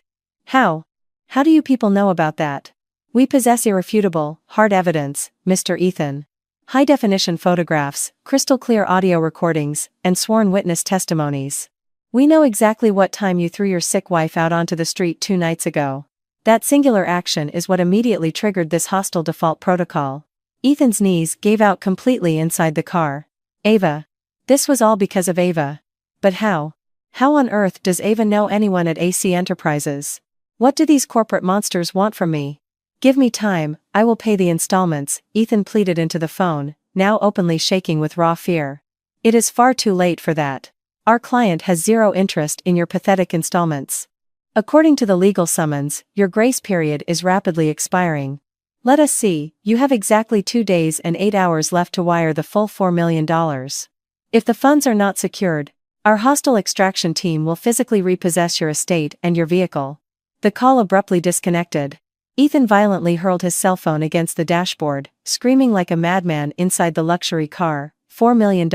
How? How do you people know about that? We possess irrefutable, hard evidence, Mr. Ethan. High-definition photographs, crystal-clear audio recordings, and sworn witness testimonies. We know exactly what time you threw your sick wife out onto the street 2 nights ago. That singular action is what immediately triggered this hostile default protocol. Ethan's knees gave out completely inside the car. Ava. This was all because of Ava. But how? How on earth does Ava know anyone at AC Enterprises? What do these corporate monsters want from me? Give me time, I will pay the installments, Ethan pleaded into the phone, now openly shaking with raw fear. It is far too late for that. Our client has zero interest in your pathetic installments. According to the legal summons, your grace period is rapidly expiring. Let us see, you have exactly 2 days and 8 hours left to wire the full $4 million. If the funds are not secured, our hostile extraction team will physically repossess your estate and your vehicle. The call abruptly disconnected. Ethan violently hurled his cell phone against the dashboard, screaming like a madman inside the luxury car, $4 million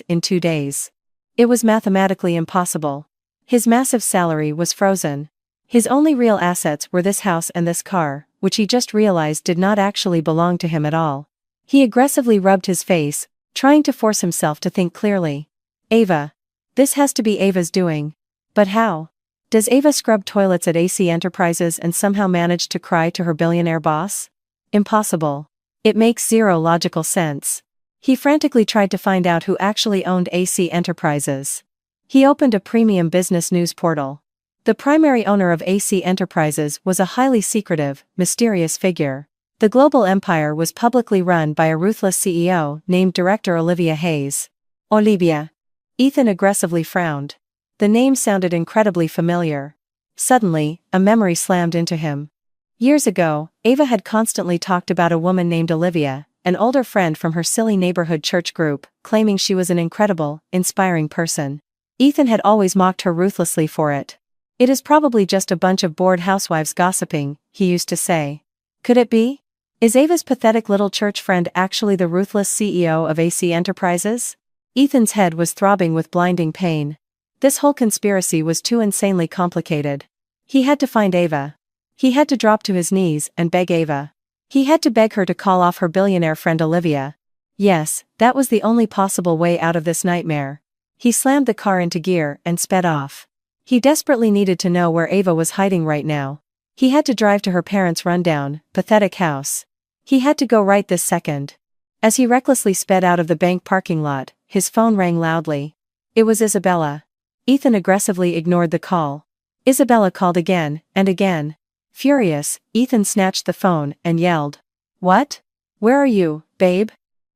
in 2 days. It was mathematically impossible. His massive salary was frozen. His only real assets were this house and this car, which he just realized did not actually belong to him at all. He aggressively rubbed his face, trying to force himself to think clearly. Ava. This has to be Ava's doing. But how? Does Ava scrub toilets at AC Enterprises and somehow manage to cry to her billionaire boss? Impossible. It makes zero logical sense. He frantically tried to find out who actually owned AC Enterprises. He opened a premium business news portal. The primary owner of AC Enterprises was a highly secretive, mysterious figure. The global empire was publicly run by a ruthless CEO named Director Olivia Hayes. Olivia. Ethan aggressively frowned. The name sounded incredibly familiar. Suddenly, a memory slammed into him. Years ago, Ava had constantly talked about a woman named Olivia, an older friend from her silly neighborhood church group, claiming she was an incredible, inspiring person. Ethan had always mocked her ruthlessly for it. It is probably just a bunch of bored housewives gossiping, he used to say. Could it be? Is Ava's pathetic little church friend actually the ruthless CEO of AC Enterprises? Ethan's head was throbbing with blinding pain. This whole conspiracy was too insanely complicated. He had to find Ava. He had to drop to his knees and beg Ava. He had to beg her to call off her billionaire friend Olivia. Yes, that was the only possible way out of this nightmare. He slammed the car into gear and sped off. He desperately needed to know where Ava was hiding right now. He had to drive to her parents' rundown, pathetic house. He had to go right this second. As he recklessly sped out of the bank parking lot, his phone rang loudly. It was Isabella. Ethan aggressively ignored the call. Isabella called again, and again. Furious, Ethan snatched the phone and yelled. What? Where are you, babe?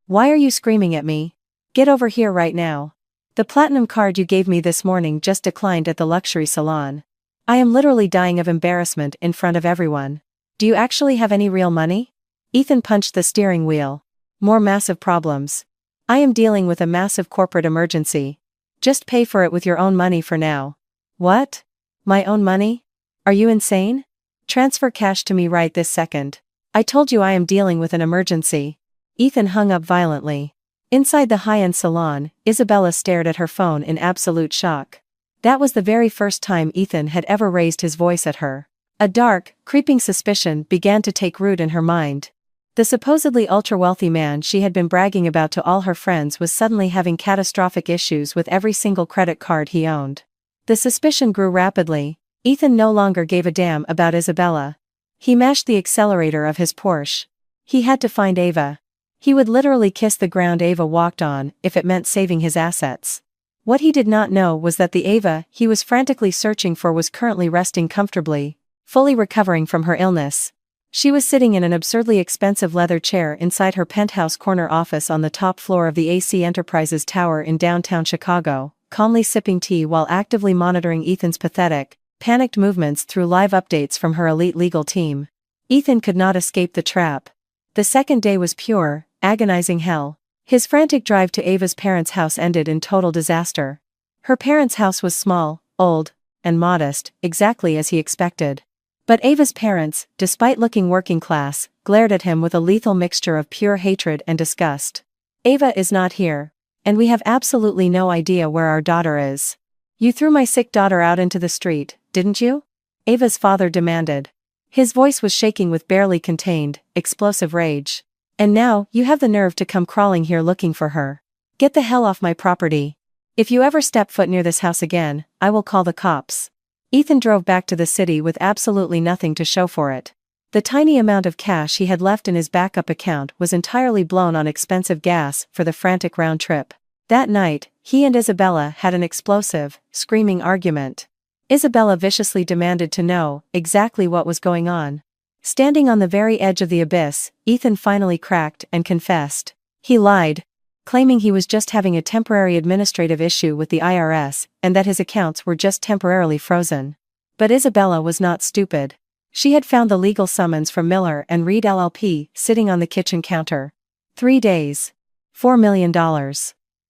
Why are you screaming at me? Get over here right now. The platinum card you gave me this morning just declined at the luxury salon. I am literally dying of embarrassment in front of everyone. Do you actually have any real money? Ethan punched the steering wheel. More massive problems. I am dealing with a massive corporate emergency. Just pay for it with your own money for now. What? My own money? Are you insane? Transfer cash to me right this second. I told you I am dealing with an emergency. Ethan hung up violently. Inside the high-end salon, Isabella stared at her phone in absolute shock. That was the very first time Ethan had ever raised his voice at her. A dark, creeping suspicion began to take root in her mind. The supposedly ultra-wealthy man she had been bragging about to all her friends was suddenly having catastrophic issues with every single credit card he owned. The suspicion grew rapidly. Ethan no longer gave a damn about Isabella. He mashed the accelerator of his Porsche. He had to find Ava. He would literally kiss the ground Ava walked on if it meant saving his assets. What he did not know was that the Ava he was frantically searching for was currently resting comfortably, fully recovering from her illness. She was sitting in an absurdly expensive leather chair inside her penthouse corner office on the top floor of the AC Enterprises Tower in downtown Chicago, calmly sipping tea while actively monitoring Ethan's pathetic, panicked movements through live updates from her elite legal team. Ethan could not escape the trap. The second day was pure, agonizing hell. His frantic drive to Ava's parents' house ended in total disaster. Her parents' house was small, old, and modest, exactly as he expected. But Ava's parents, despite looking working class, glared at him with a lethal mixture of pure hatred and disgust. Ava is not here. And we have absolutely no idea where our daughter is. You threw my sick daughter out into the street, didn't you? Ava's father demanded. His voice was shaking with barely contained, explosive rage. And now, you have the nerve to come crawling here looking for her. Get the hell off my property. If you ever step foot near this house again, I will call the cops. Ethan drove back to the city with absolutely nothing to show for it. The tiny amount of cash he had left in his backup account was entirely blown on expensive gas for the frantic round trip. That night, he and Isabella had an explosive, screaming argument. Isabella viciously demanded to know exactly what was going on. Standing on the very edge of the abyss, Ethan finally cracked and confessed. He lied, claiming he was just having a temporary administrative issue with the IRS and that his accounts were just temporarily frozen. But Isabella was not stupid. She had found the legal summons from Miller and Reed LLP sitting on the kitchen counter. 3 days. $4 million.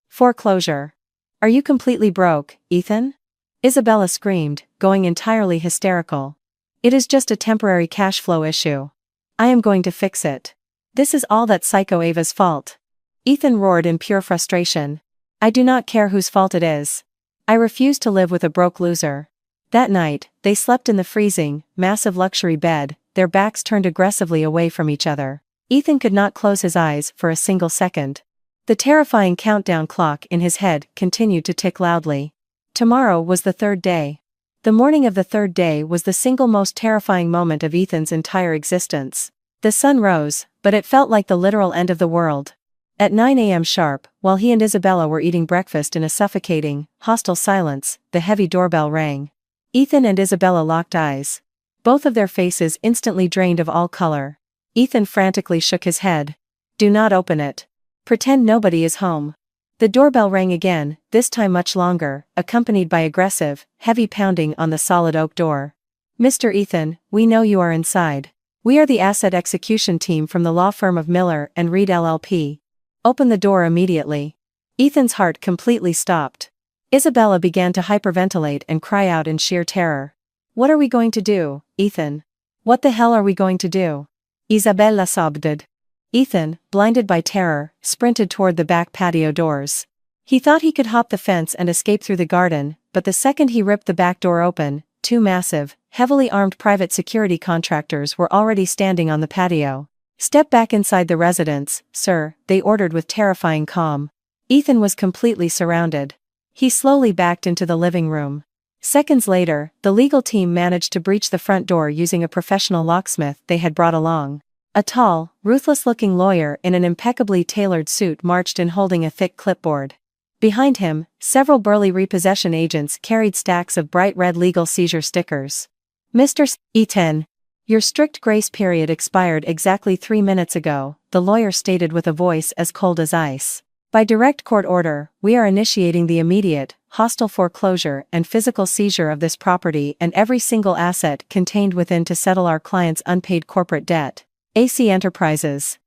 Foreclosure. Are you completely broke, Ethan? Isabella screamed, going entirely hysterical. It is just a temporary cash flow issue. I am going to fix it. This is all that Psycho Ava's fault. Ethan roared in pure frustration. I do not care whose fault it is. I refuse to live with a broke loser. That night, they slept in the freezing, massive luxury bed, their backs turned aggressively away from each other. Ethan could not close his eyes for a single second. The terrifying countdown clock in his head continued to tick loudly. Tomorrow was the third day. The morning of the third day was the single most terrifying moment of Ethan's entire existence. The sun rose, but it felt like the literal end of the world. At 9 a.m. sharp, while he and Isabella were eating breakfast in a suffocating, hostile silence, the heavy doorbell rang. Ethan and Isabella locked eyes. Both of their faces instantly drained of all color. Ethan frantically shook his head. Do not open it. Pretend nobody is home. The doorbell rang again, this time much longer, accompanied by aggressive, heavy pounding on the solid oak door. Mr. Ethan, we know you are inside. We are the asset execution team from the law firm of Miller and Reed LLP. Open the door immediately. Ethan's heart completely stopped. Isabella began to hyperventilate and cry out in sheer terror. What are we going to do, Ethan? What the hell are we going to do? Isabella sobbed. Ethan, blinded by terror, sprinted toward the back patio doors. He thought he could hop the fence and escape through the garden, but the second he ripped the back door open, 2 massive, heavily armed private security contractors were already standing on the patio. Step back inside the residence, sir, they ordered with terrifying calm. Ethan was completely surrounded. He slowly backed into the living room. Seconds later, the legal team managed to breach the front door using a professional locksmith they had brought along. A tall, ruthless-looking lawyer in an impeccably tailored suit marched in holding a thick clipboard. Behind him, several burly repossession agents carried stacks of bright red legal seizure stickers. Mistress, Ethan. Your strict grace period expired exactly 3 minutes ago, the lawyer stated with a voice as cold as ice. By direct court order, we are initiating the immediate, hostile foreclosure and physical seizure of this property and every single asset contained within to settle our client's unpaid corporate debt. AC Enterprises.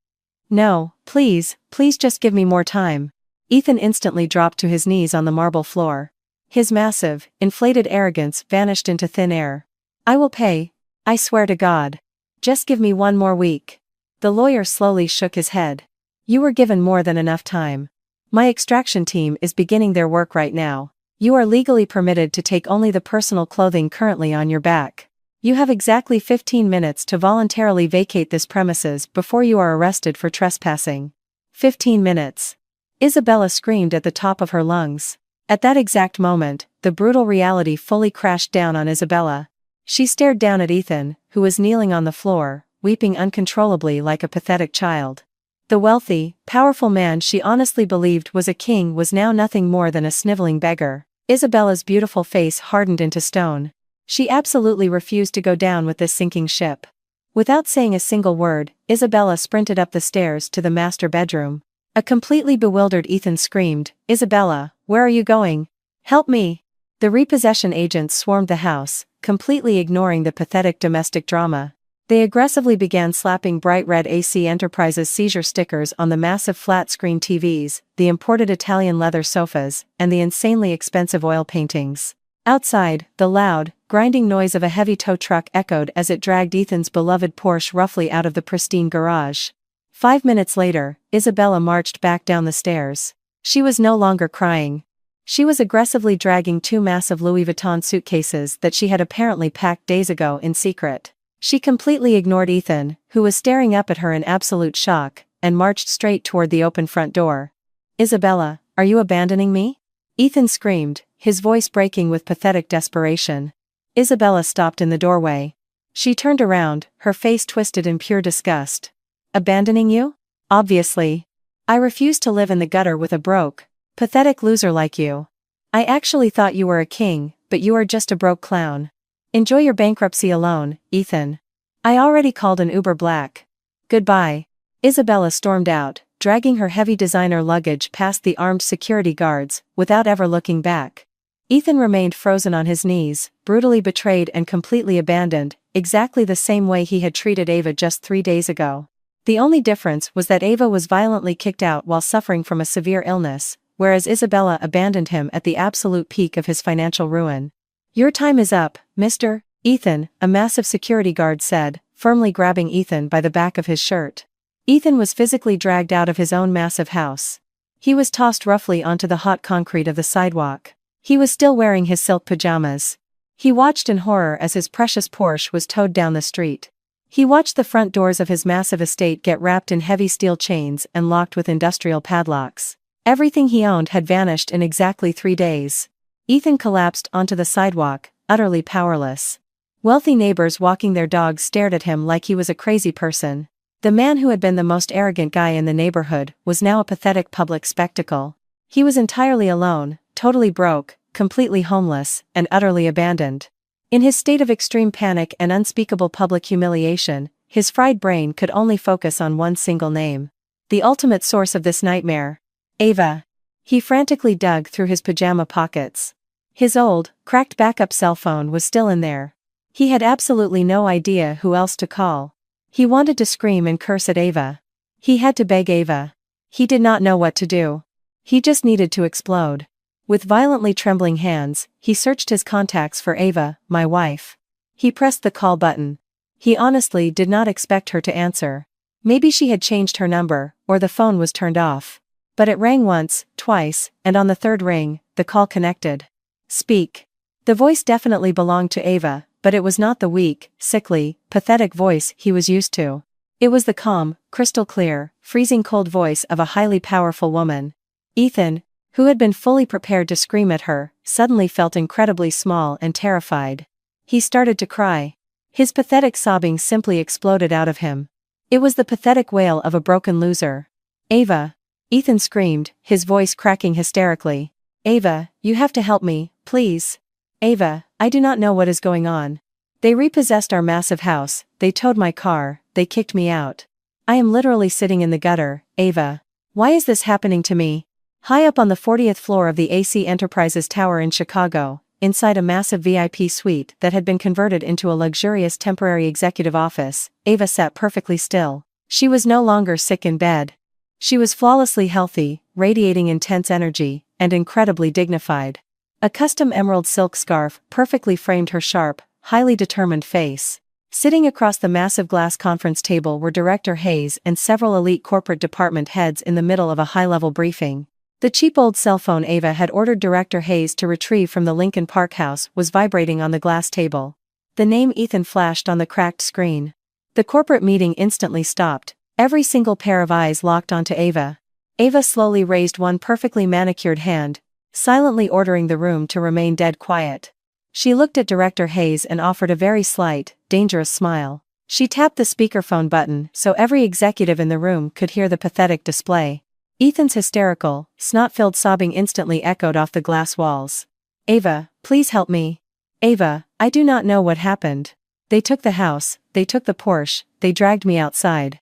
No, please just give me more time. Ethan instantly dropped to his knees on the marble floor. His massive, inflated arrogance vanished into thin air. I will pay. I swear to God. Just give me 1 more week. The lawyer slowly shook his head. You were given more than enough time. My extraction team is beginning their work right now. You are legally permitted to take only the personal clothing currently on your back. You have exactly 15 minutes to voluntarily vacate this premises before you are arrested for trespassing. 15 minutes. Isabella screamed at the top of her lungs. At that exact moment, the brutal reality fully crashed down on Isabella. She stared down at Ethan, who was kneeling on the floor, weeping uncontrollably like a pathetic child. The wealthy, powerful man she honestly believed was a king was now nothing more than a sniveling beggar. Isabella's beautiful face hardened into stone. She absolutely refused to go down with this sinking ship. Without saying a single word, Isabella sprinted up the stairs to the master bedroom. A completely bewildered Ethan screamed, "Isabella, where are you going? Help me!" The repossession agents swarmed the house, completely ignoring the pathetic domestic drama. They aggressively began slapping bright red AC Enterprises seizure stickers on the massive flat-screen TVs, the imported Italian leather sofas, and the insanely expensive oil paintings. Outside, the loud, grinding noise of a heavy tow truck echoed as it dragged Ethan's beloved Porsche roughly out of the pristine garage. 5 minutes later, Isabella marched back down the stairs. She was no longer crying. She was aggressively dragging 2 massive Louis Vuitton suitcases that she had apparently packed days ago in secret. She completely ignored Ethan, who was staring up at her in absolute shock, and marched straight toward the open front door. "Isabella, are you abandoning me?" Ethan screamed, his voice breaking with pathetic desperation. Isabella stopped in the doorway. She turned around, her face twisted in pure disgust. "Abandoning you? Obviously. I refuse to live in the gutter with a broke, pathetic loser like you. I actually thought you were a king, but you are just a broke clown. Enjoy your bankruptcy alone, Ethan. I already called an Uber Black. Goodbye." Isabella stormed out, dragging her heavy designer luggage past the armed security guards, without ever looking back. Ethan remained frozen on his knees, brutally betrayed and completely abandoned, exactly the same way he had treated Ava just 3 days ago. The only difference was that Ava was violently kicked out while suffering from a severe illness, whereas Isabella abandoned him at the absolute peak of his financial ruin. "Your time is up, Mr. Ethan," a massive security guard said, firmly grabbing Ethan by the back of his shirt. Ethan was physically dragged out of his own massive house. He was tossed roughly onto the hot concrete of the sidewalk. He was still wearing his silk pajamas. He watched in horror as his precious Porsche was towed down the street. He watched the front doors of his massive estate get wrapped in heavy steel chains and locked with industrial padlocks. Everything he owned had vanished in exactly 3 days. Ethan collapsed onto the sidewalk, utterly powerless. Wealthy neighbors walking their dogs stared at him like he was a crazy person. The man who had been the most arrogant guy in the neighborhood was now a pathetic public spectacle. He was entirely alone, totally broke, completely homeless, and utterly abandoned. In his state of extreme panic and unspeakable public humiliation, his fried brain could only focus on one single name. The ultimate source of this nightmare. Ava. He frantically dug through his pajama pockets. His old, cracked backup cell phone was still in there. He had absolutely no idea who else to call. He wanted to scream and curse at Ava. He had to beg Ava. He did not know what to do. He just needed to explode. With violently trembling hands, he searched his contacts for Ava, my wife. He pressed the call button. He honestly did not expect her to answer. Maybe she had changed her number, or the phone was turned off. But it rang once, twice, and on the 3rd ring, the call connected. "Speak." The voice definitely belonged to Ava, but it was not the weak, sickly, pathetic voice he was used to. It was the calm, crystal clear, freezing cold voice of a highly powerful woman. Ethan, who had been fully prepared to scream at her, suddenly felt incredibly small and terrified. He started to cry. His pathetic sobbing simply exploded out of him. It was the pathetic wail of a broken loser. "Ava!" Ethan screamed, his voice cracking hysterically. "Ava, you have to help me, please. Ava, I do not know what is going on. They repossessed our massive house, they towed my car, they kicked me out. I am literally sitting in the gutter, Ava. Why is this happening to me? High up on the 40th floor of the AC Enterprises Tower in Chicago, inside a massive VIP suite that had been converted into a luxurious temporary executive office, Ava sat perfectly still. She was no longer sick in bed. She was flawlessly healthy, radiating intense energy, and incredibly dignified. A custom emerald silk scarf perfectly framed her sharp, highly determined face. Sitting across the massive glass conference table were Director Hayes and several elite corporate department heads in the middle of a high-level briefing. The cheap old cell phone Ava had ordered Director Hayes to retrieve from the Lincoln Park house was vibrating on the glass table. The name Ethan flashed on the cracked screen. The corporate meeting instantly stopped, every single pair of eyes locked onto Ava. Ava slowly raised one perfectly manicured hand, silently ordering the room to remain dead quiet. She looked at Director Hayes and offered a very slight, dangerous smile. She tapped the speakerphone button so every executive in the room could hear the pathetic display. Ethan's hysterical, snot-filled sobbing instantly echoed off the glass walls. Ava, please help me. Ava, I do not know what happened. They took the house, they took the Porsche, they dragged me outside.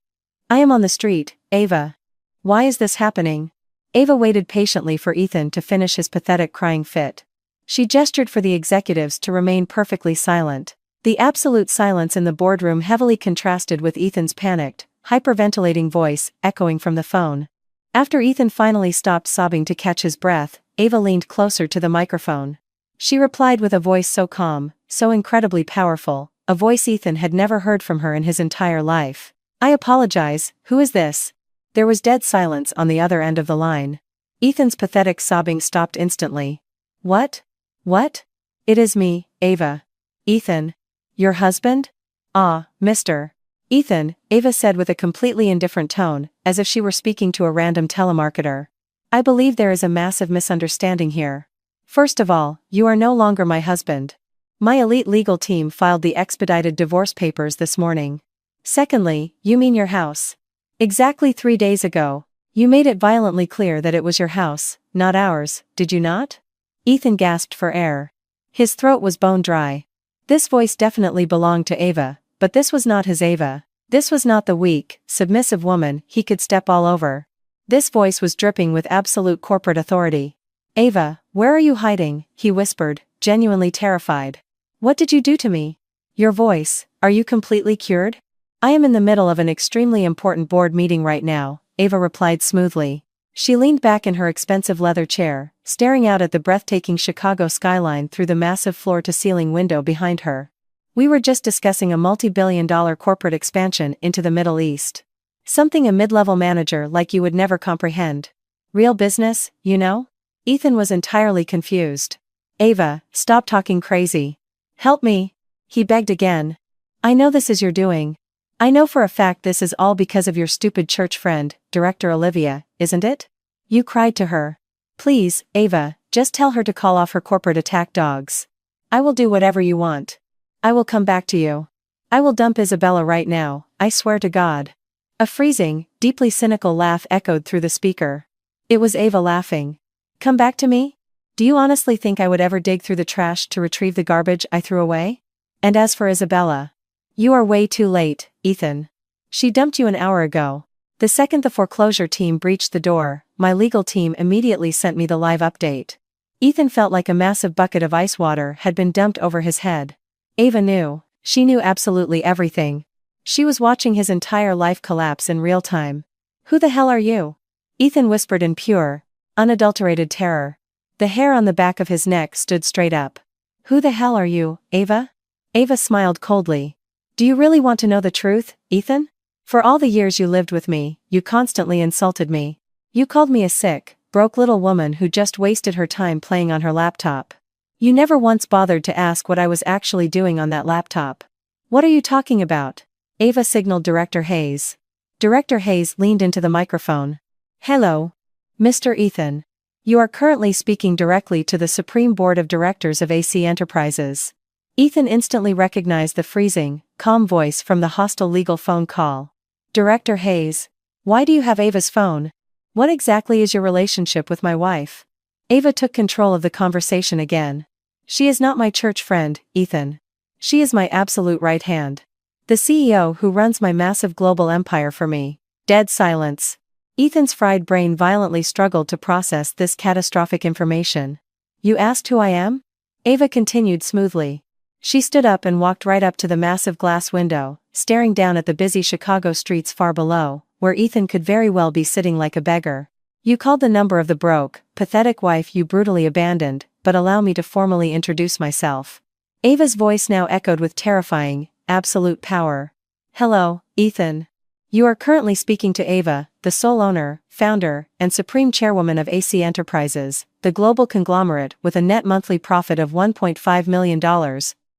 I am on the street, Ava. Why is this happening? Ava waited patiently for Ethan to finish his pathetic crying fit. She gestured for the executives to remain perfectly silent. The absolute silence in the boardroom heavily contrasted with Ethan's panicked, hyperventilating voice echoing from the phone. After Ethan finally stopped sobbing to catch his breath, Ava leaned closer to the microphone. She replied with a voice so calm, so incredibly powerful, a voice Ethan had never heard from her in his entire life. I apologize, who is this? There was dead silence on the other end of the line. Ethan's pathetic sobbing stopped instantly. What? What? It is me, Ava. Ethan. Your husband? Ah, Mr. Ethan, Ava said with a completely indifferent tone, as if she were speaking to a random telemarketer. I believe there is a massive misunderstanding here. First of all, you are no longer my husband. My elite legal team filed the expedited divorce papers this morning. Secondly, you mean your house. Exactly 3 days ago, you made it violently clear that it was your house, not ours, did you not? Ethan gasped for air. His throat was bone dry. This voice definitely belonged to Ava, but this was not his Ava. This was not the weak, submissive woman he could step all over. This voice was dripping with absolute corporate authority. Ava, where are you hiding? He whispered, genuinely terrified. What did you do to me? Your voice, are you completely cured? I am in the middle of an extremely important board meeting right now, Ava replied smoothly. She leaned back in her expensive leather chair, staring out at the breathtaking Chicago skyline through the massive floor-to-ceiling window behind her. We were just discussing a multi-billion-dollar corporate expansion into the Middle East. Something a mid-level manager like you would never comprehend. Real business, you know? Ethan was entirely confused. Ava, stop talking crazy. Help me. He begged again. I know this is your doing. I know for a fact this is all because of your stupid church friend, Director Olivia, isn't it? You cried to her. Please, Ava, just tell her to call off her corporate attack dogs. I will do whatever you want. I will come back to you. I will dump Isabella right now, I swear to God. A freezing, deeply cynical laugh echoed through the speaker. It was Ava laughing. Come back to me? Do you honestly think I would ever dig through the trash to retrieve the garbage I threw away? And as for Isabella, you are way too late, Ethan. She dumped you an hour ago. The second the foreclosure team breached the door, my legal team immediately sent me the live update. Ethan felt like a massive bucket of ice water had been dumped over his head. Ava knew. She knew absolutely everything. She was watching his entire life collapse in real time. Who the hell are you? Ethan whispered in pure, unadulterated terror. The hair on the back of his neck stood straight up. Who the hell are you, Ava? Ava smiled coldly. Do you really want to know the truth, Ethan? For all the years you lived with me, you constantly insulted me. You called me a sick, broke little woman who just wasted her time playing on her laptop. You never once bothered to ask what I was actually doing on that laptop. What are you talking about? Ava signaled Director Hayes. Director Hayes leaned into the microphone. Hello. Mr. Ethan. You are currently speaking directly to the Supreme Board of Directors of AC Enterprises. Ethan instantly recognized the freezing, calm voice from the hostile legal phone call. Director Hayes. Why do you have Ava's phone? What exactly is your relationship with my wife? Ava took control of the conversation again. She is not my church friend, Ethan. She is my absolute right hand. The CEO who runs my massive global empire for me. Dead silence. Ethan's fried brain violently struggled to process this catastrophic information. You asked who I am? Ava continued smoothly. She stood up and walked right up to the massive glass window, staring down at the busy Chicago streets far below, where Ethan could very well be sitting like a beggar. You called the number of the broke, pathetic wife you brutally abandoned, but allow me to formally introduce myself. Ava's voice now echoed with terrifying, absolute power. Hello, Ethan. You are currently speaking to Ava, the sole owner, founder, and supreme chairwoman of AC Enterprises, the global conglomerate with a net monthly profit of $1.5 million.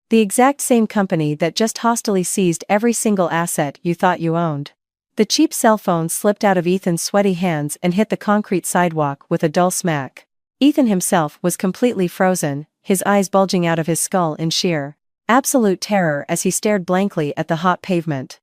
The exact same company that just hostily seized every single asset you thought you owned. The cheap cell phone slipped out of Ethan's sweaty hands and hit the concrete sidewalk with a dull smack. Ethan himself was completely frozen, his eyes bulging out of his skull in sheer, absolute terror as he stared blankly at the hot pavement.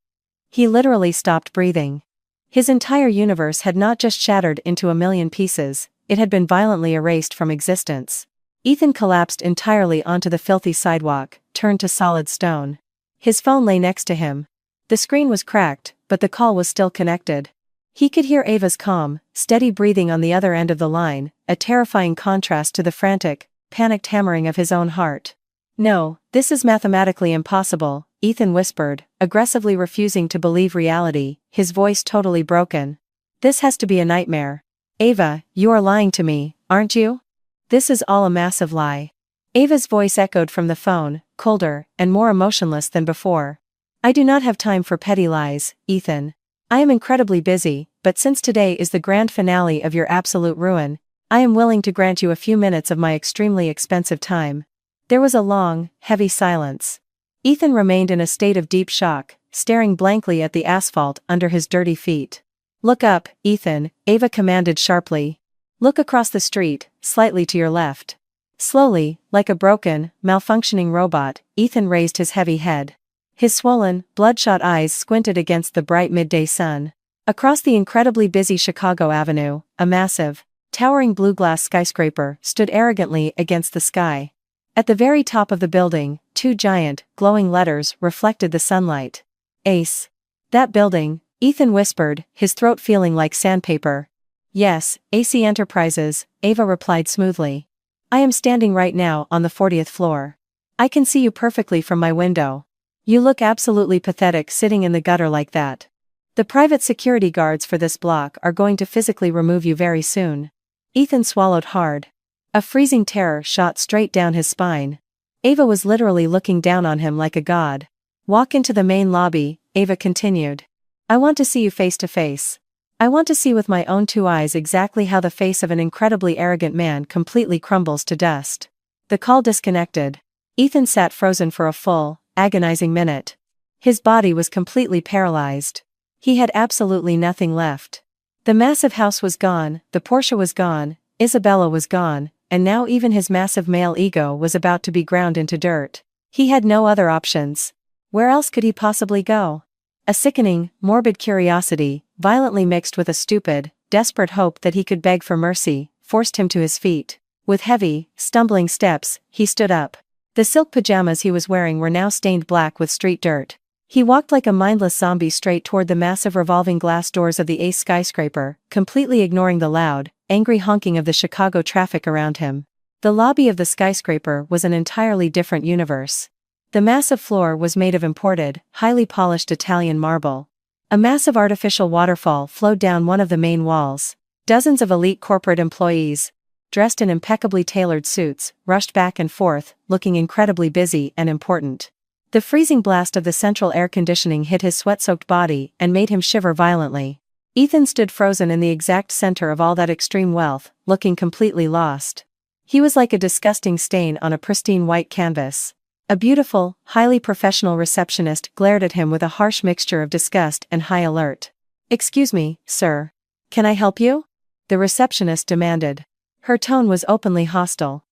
He literally stopped breathing. His entire universe had not just shattered into a million pieces, it had been violently erased from existence. Ethan collapsed entirely onto the filthy sidewalk, turned to solid stone. His phone lay next to him. The screen was cracked, but the call was still connected. He could hear Ava's calm, steady breathing on the other end of the line, a terrifying contrast to the frantic, panicked hammering of his own heart. No, this is mathematically impossible, Ethan whispered, aggressively refusing to believe reality, his voice totally broken. This has to be a nightmare. Ava, you are lying to me, aren't you? This is all a massive lie. Ava's voice echoed from the phone, colder, and more emotionless than before. I do not have time for petty lies, Ethan. I am incredibly busy, but since today is the grand finale of your absolute ruin, I am willing to grant you a few minutes of my extremely expensive time. There was a long, heavy silence. Ethan remained in a state of deep shock, staring blankly at the asphalt under his dirty feet. Look up, Ethan, Ava commanded sharply. Look across the street, slightly to your left. Slowly, like a broken, malfunctioning robot, Ethan raised his heavy head. His swollen, bloodshot eyes squinted against the bright midday sun. Across the incredibly busy Chicago Avenue, a massive, towering blue glass skyscraper stood arrogantly against the sky. At the very top of the building, two giant, glowing letters reflected the sunlight. Ace. That building, Ethan whispered, his throat feeling like sandpaper. Yes, AC Enterprises, Ava replied smoothly. I am standing right now on the 40th floor. I can see you perfectly from my window. You look absolutely pathetic sitting in the gutter like that. The private security guards for this block are going to physically remove you very soon. Ethan swallowed hard. A freezing terror shot straight down his spine. Ava was literally looking down on him like a god. Walk into the main lobby, Ava continued. I want to see you face to face. I want to see with my own two eyes exactly how the face of an incredibly arrogant man completely crumbles to dust. The call disconnected. Ethan sat frozen for a full, agonizing minute. His body was completely paralyzed. He had absolutely nothing left. The massive house was gone, the Porsche was gone, Isabella was gone, and now even his massive male ego was about to be ground into dirt. He had no other options. Where else could he possibly go? A sickening, morbid curiosity, violently mixed with a stupid, desperate hope that he could beg for mercy, forced him to his feet. With heavy, stumbling steps, he stood up. The silk pajamas he was wearing were now stained black with street dirt. He walked like a mindless zombie straight toward the massive revolving glass doors of the Ace skyscraper, completely ignoring the loud, angry honking of the Chicago traffic around him. The lobby of the skyscraper was an entirely different universe. The massive floor was made of imported, highly polished Italian marble. A massive artificial waterfall flowed down one of the main walls. Dozens of elite corporate employees, dressed in impeccably tailored suits, rushed back and forth, looking incredibly busy and important. The freezing blast of the central air conditioning hit his sweat-soaked body and made him shiver violently. Ethan stood frozen in the exact center of all that extreme wealth, looking completely lost. He was like a disgusting stain on a pristine white canvas. A beautiful, highly professional receptionist glared at him with a harsh mixture of disgust and high alert. "Excuse me, sir. Can I help you?" the receptionist demanded. Her tone was openly hostile.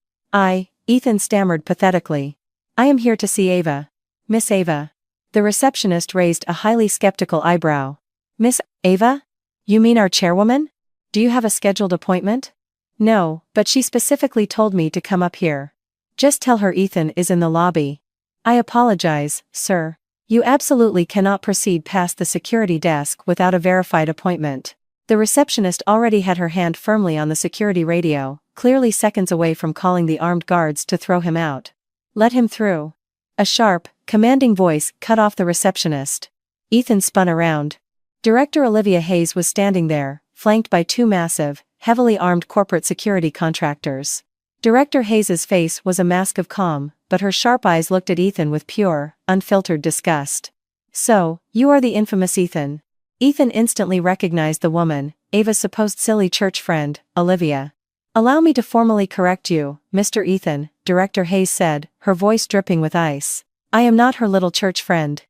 Ethan stammered pathetically. "I am here to see Ava. Miss Ava." The receptionist raised a highly skeptical eyebrow. "Miss Ava? You mean our chairwoman? Do you have a scheduled appointment?" "No, but she specifically told me to come up here." "Just tell her Ethan is in the lobby." I apologize, sir. You absolutely cannot proceed past the security desk without a verified appointment. The receptionist already had her hand firmly on the security radio, clearly seconds away from calling the armed guards to throw him out. Let him through. A sharp, commanding voice cut off the receptionist. Ethan spun around. Director Olivia Hayes was standing there, flanked by two massive, heavily armed corporate security contractors. Director Hayes's face was a mask of calm, but her sharp eyes looked at Ethan with pure, unfiltered disgust. So, you are the infamous Ethan. Ethan instantly recognized the woman, Ava's supposed silly church friend, Olivia. Allow me to formally correct you, Mr. Ethan, Director Hayes said, her voice dripping with ice. I am not her little church friend.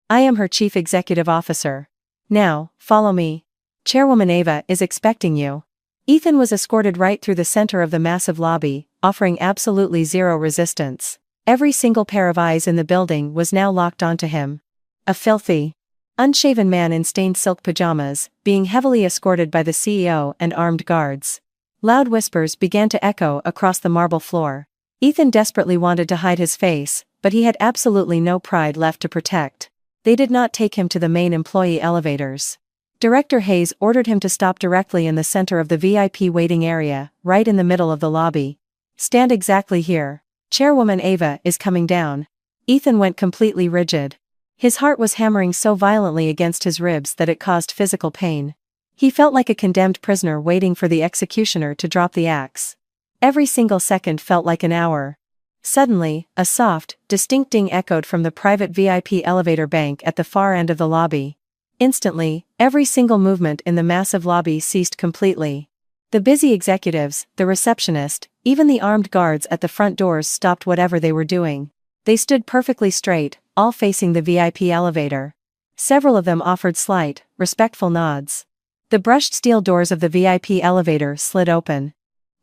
I am her chief executive officer. Now, follow me. Chairwoman Ava is expecting you. Ethan was escorted right through the center of the massive lobby, offering absolutely zero resistance. Every single pair of eyes in the building was now locked onto him. A filthy, unshaven man in stained silk pajamas, being heavily escorted by the CEO and armed guards. Loud whispers began to echo across the marble floor. Ethan desperately wanted to hide his face, but he had absolutely no pride left to protect. They did not take him to the main employee elevators. Director Hayes ordered him to stop directly in the center of the VIP waiting area, right in the middle of the lobby. Stand exactly here. Chairwoman Ava is coming down. Ethan went completely rigid. His heart was hammering so violently against his ribs that it caused physical pain. He felt like a condemned prisoner waiting for the executioner to drop the axe. Every single second felt like an hour. Suddenly, a soft, distinct ding echoed from the private VIP elevator bank at the far end of the lobby. Instantly, every single movement in the massive lobby ceased completely. The busy executives, the receptionist, even the armed guards at the front doors stopped whatever they were doing. They stood perfectly straight, all facing the VIP elevator. Several of them offered slight, respectful nods. The brushed steel doors of the VIP elevator slid open.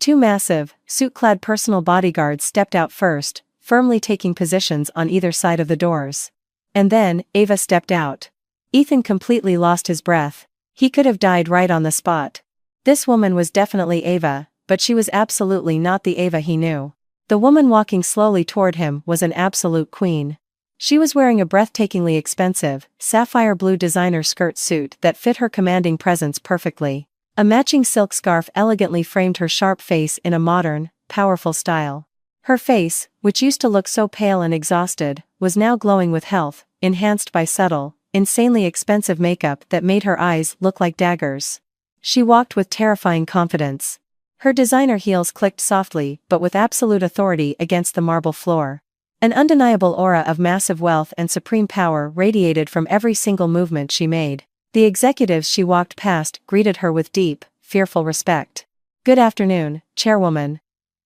Two massive, suit-clad personal bodyguards stepped out first, firmly taking positions on either side of the doors. And then, Ava stepped out. Ethan completely lost his breath. He could have died right on the spot. This woman was definitely Ava, but she was absolutely not the Ava he knew. The woman walking slowly toward him was an absolute queen. She was wearing a breathtakingly expensive, sapphire blue designer skirt suit that fit her commanding presence perfectly. A matching silk scarf elegantly framed her sharp face in a modern, powerful style. Her face, which used to look so pale and exhausted, was now glowing with health, enhanced by subtle, insanely expensive makeup that made her eyes look like daggers. She walked with terrifying confidence. Her designer heels clicked softly but with absolute authority against the marble floor. An undeniable aura of massive wealth and supreme power radiated from every single movement she made. The executives she walked past greeted her with deep, fearful respect. Good afternoon, Chairwoman.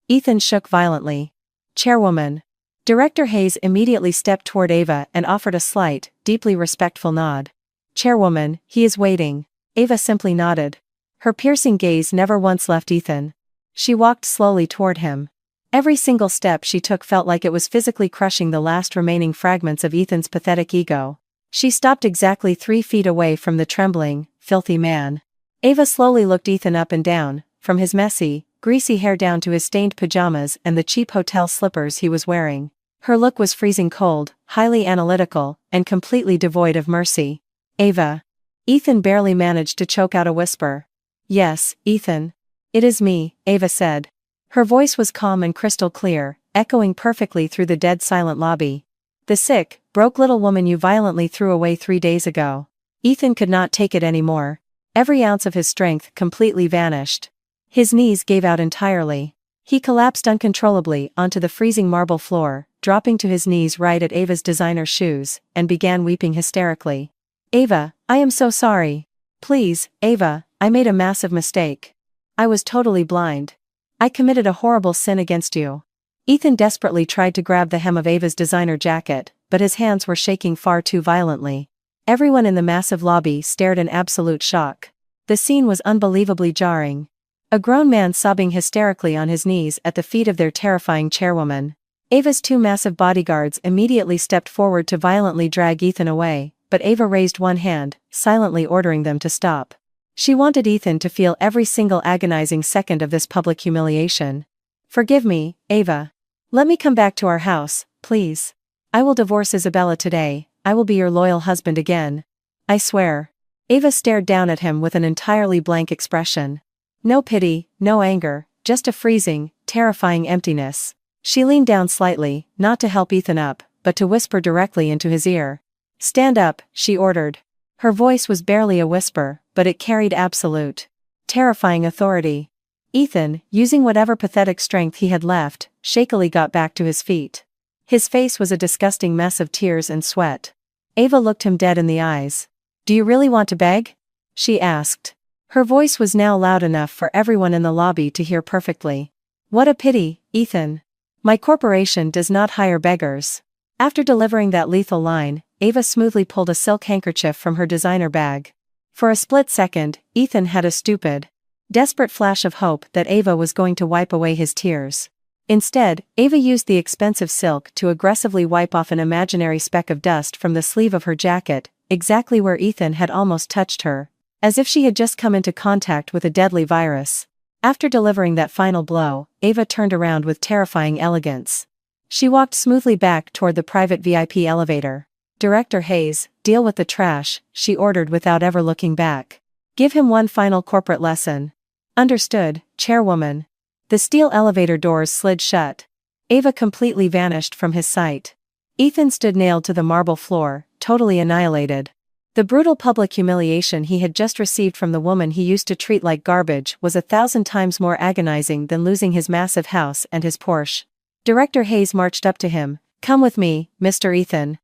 Ethan shook violently. Chairwoman. Director Hayes immediately stepped toward Ava and offered a slight, deeply respectful nod. Chairwoman, he is waiting. Ava simply nodded. Her piercing gaze never once left Ethan. She walked slowly toward him. Every single step she took felt like it was physically crushing the last remaining fragments of Ethan's pathetic ego. She stopped exactly 3 feet away from the trembling, filthy man. Ava slowly looked Ethan up and down, from his messy, greasy hair down to his stained pajamas and the cheap hotel slippers he was wearing. Her look was freezing cold, highly analytical, and completely devoid of mercy. Ava. Ethan barely managed to choke out a whisper. Yes, Ethan. It is me, Ava said. Her voice was calm and crystal clear, echoing perfectly through the dead silent lobby. The sick, broke little woman you violently threw away 3 days ago. Ethan could not take it anymore. Every ounce of his strength completely vanished. His knees gave out entirely. He collapsed uncontrollably onto the freezing marble floor, dropping to his knees right at Ava's designer shoes, and began weeping hysterically. Ava, I am so sorry. Please, Ava, I made a massive mistake. I was totally blind. I committed a horrible sin against you. Ethan desperately tried to grab the hem of Ava's designer jacket, but his hands were shaking far too violently. Everyone in the massive lobby stared in absolute shock. The scene was unbelievably jarring. A grown man sobbing hysterically on his knees at the feet of their terrifying chairwoman. Ava's 2 massive bodyguards immediately stepped forward to violently drag Ethan away, but Ava raised one hand, silently ordering them to stop. She wanted Ethan to feel every single agonizing second of this public humiliation. Forgive me, Ava. Let me come back to our house, please. I will divorce Isabella today. I will be your loyal husband again. I swear. Ava stared down at him with an entirely blank expression. No pity, no anger, just a freezing, terrifying emptiness. She leaned down slightly, not to help Ethan up, but to whisper directly into his ear. Stand up, she ordered. Her voice was barely a whisper, but it carried absolute, terrifying authority. Ethan, using whatever pathetic strength he had left, shakily got back to his feet. His face was a disgusting mess of tears and sweat. Ava looked him dead in the eyes. Do you really want to beg? She asked. Her voice was now loud enough for everyone in the lobby to hear perfectly. What a pity, Ethan. My corporation does not hire beggars. After delivering that lethal line, Ava smoothly pulled a silk handkerchief from her designer bag. For a split second, Ethan had a stupid, desperate flash of hope that Ava was going to wipe away his tears. Instead, Ava used the expensive silk to aggressively wipe off an imaginary speck of dust from the sleeve of her jacket, exactly where Ethan had almost touched her, as if she had just come into contact with a deadly virus. After delivering that final blow, Ava turned around with terrifying elegance. She walked smoothly back toward the private VIP elevator. Director Hayes, deal with the trash, she ordered without ever looking back. Give him one final corporate lesson. Understood, chairwoman. The steel elevator doors slid shut. Ava completely vanished from his sight. Ethan stood nailed to the marble floor, totally annihilated. The brutal public humiliation he had just received from the woman he used to treat like garbage was 1,000 times more agonizing than losing his massive house and his Porsche. Director Hayes marched up to him. Come with me, Mr. Ethan.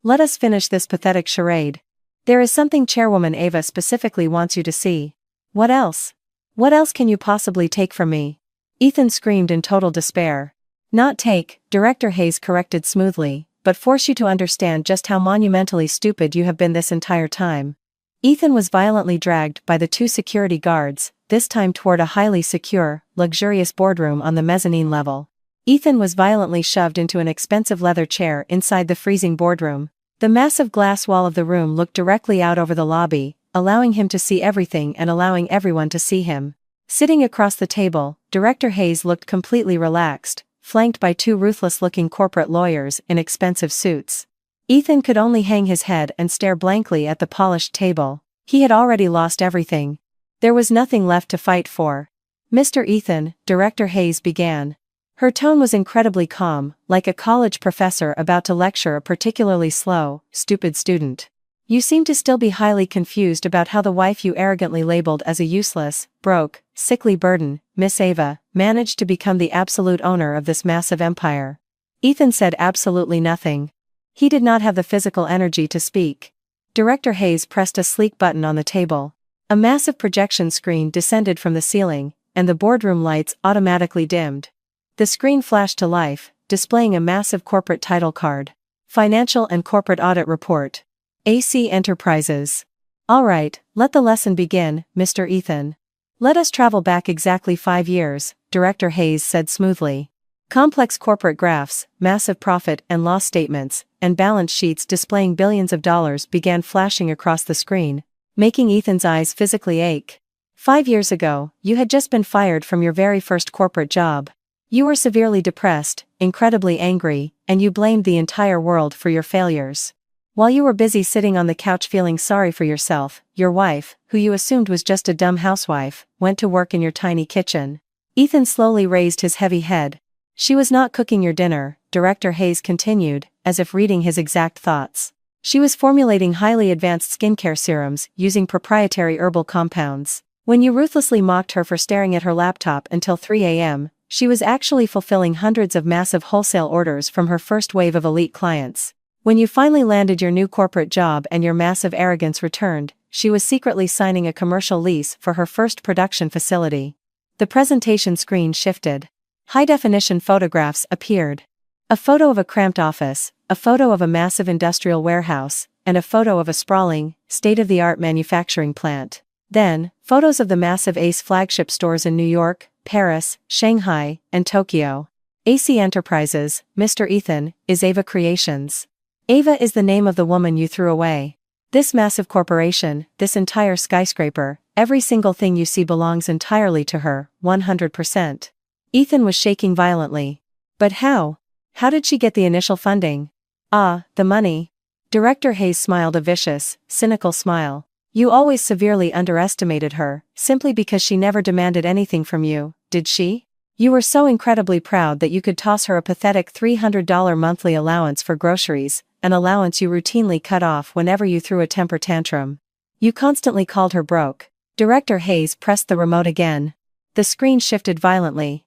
Let us finish this pathetic charade. There is something Chairwoman Ava specifically wants you to see. What else? What else can you possibly take from me? Ethan screamed in total despair. Not take, Director Hayes corrected smoothly, but force you to understand just how monumentally stupid you have been this entire time. Ethan was violently dragged by the two security guards, this time toward a highly secure, luxurious boardroom on the mezzanine level. Ethan was violently shoved into an expensive leather chair inside the freezing boardroom. The massive glass wall of the room looked directly out over the lobby, allowing him to see everything and allowing everyone to see him. Sitting across the table, Director Hayes looked completely relaxed, flanked by two ruthless-looking corporate lawyers in expensive suits. Ethan could only hang his head and stare blankly at the polished table. He had already lost everything. There was nothing left to fight for. Mr. Ethan, Director Hayes began. Her tone was incredibly calm, like a college professor about to lecture a particularly slow, stupid student. You seem to still be highly confused about how the wife you arrogantly labeled as a useless, broke, sickly burden, Miss Ava, managed to become the absolute owner of this massive empire. Ethan said absolutely nothing. He did not have the physical energy to speak. Director Hayes pressed a sleek button on the table. A massive projection screen descended from the ceiling, and the boardroom lights automatically dimmed. The screen flashed to life, displaying a massive corporate title card. Financial and Corporate Audit Report. AC Enterprises. All right, let the lesson begin, Mr. Ethan. Let us travel back exactly 5 years, Director Hayes said smoothly. Complex corporate graphs, massive profit and loss statements, and balance sheets displaying billions of dollars began flashing across the screen, making Ethan's eyes physically ache. 5 years ago, you had just been fired from your very first corporate job. You were severely depressed, incredibly angry, and you blamed the entire world for your failures. While you were busy sitting on the couch feeling sorry for yourself, your wife, who you assumed was just a dumb housewife, went to work in your tiny kitchen. Ethan slowly raised his heavy head. She was not cooking your dinner, Director Hayes continued, as if reading his exact thoughts. She was formulating highly advanced skincare serums using proprietary herbal compounds. When you ruthlessly mocked her for staring at her laptop until 3 a.m., she was actually fulfilling hundreds of massive wholesale orders from her first wave of elite clients. When you finally landed your new corporate job and your massive arrogance returned, she was secretly signing a commercial lease for her first production facility. The presentation screen shifted. High-definition photographs appeared. A photo of a cramped office, a photo of a massive industrial warehouse, and a photo of a sprawling, state-of-the-art manufacturing plant. Then, photos of the massive Ace flagship stores in New York, Paris, Shanghai, and Tokyo. AC Enterprises, Mr. Ethan, is Ava Creations. Ava is the name of the woman you threw away. This massive corporation, this entire skyscraper, every single thing you see belongs entirely to her, 100%. Ethan was shaking violently. But how? How did she get the initial funding? Ah, the money. Director Hayes smiled a vicious, cynical smile. You always severely underestimated her, simply because she never demanded anything from you, did she? You were so incredibly proud that you could toss her a pathetic $300 monthly allowance for groceries, an allowance you routinely cut off whenever you threw a temper tantrum. You constantly called her broke. Director Hayes pressed the remote again. The screen shifted violently.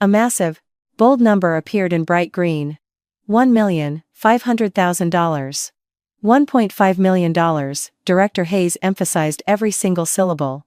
A massive, bold number appeared in bright green. $1,500,000. $1.5 million, Director Hayes emphasized every single syllable.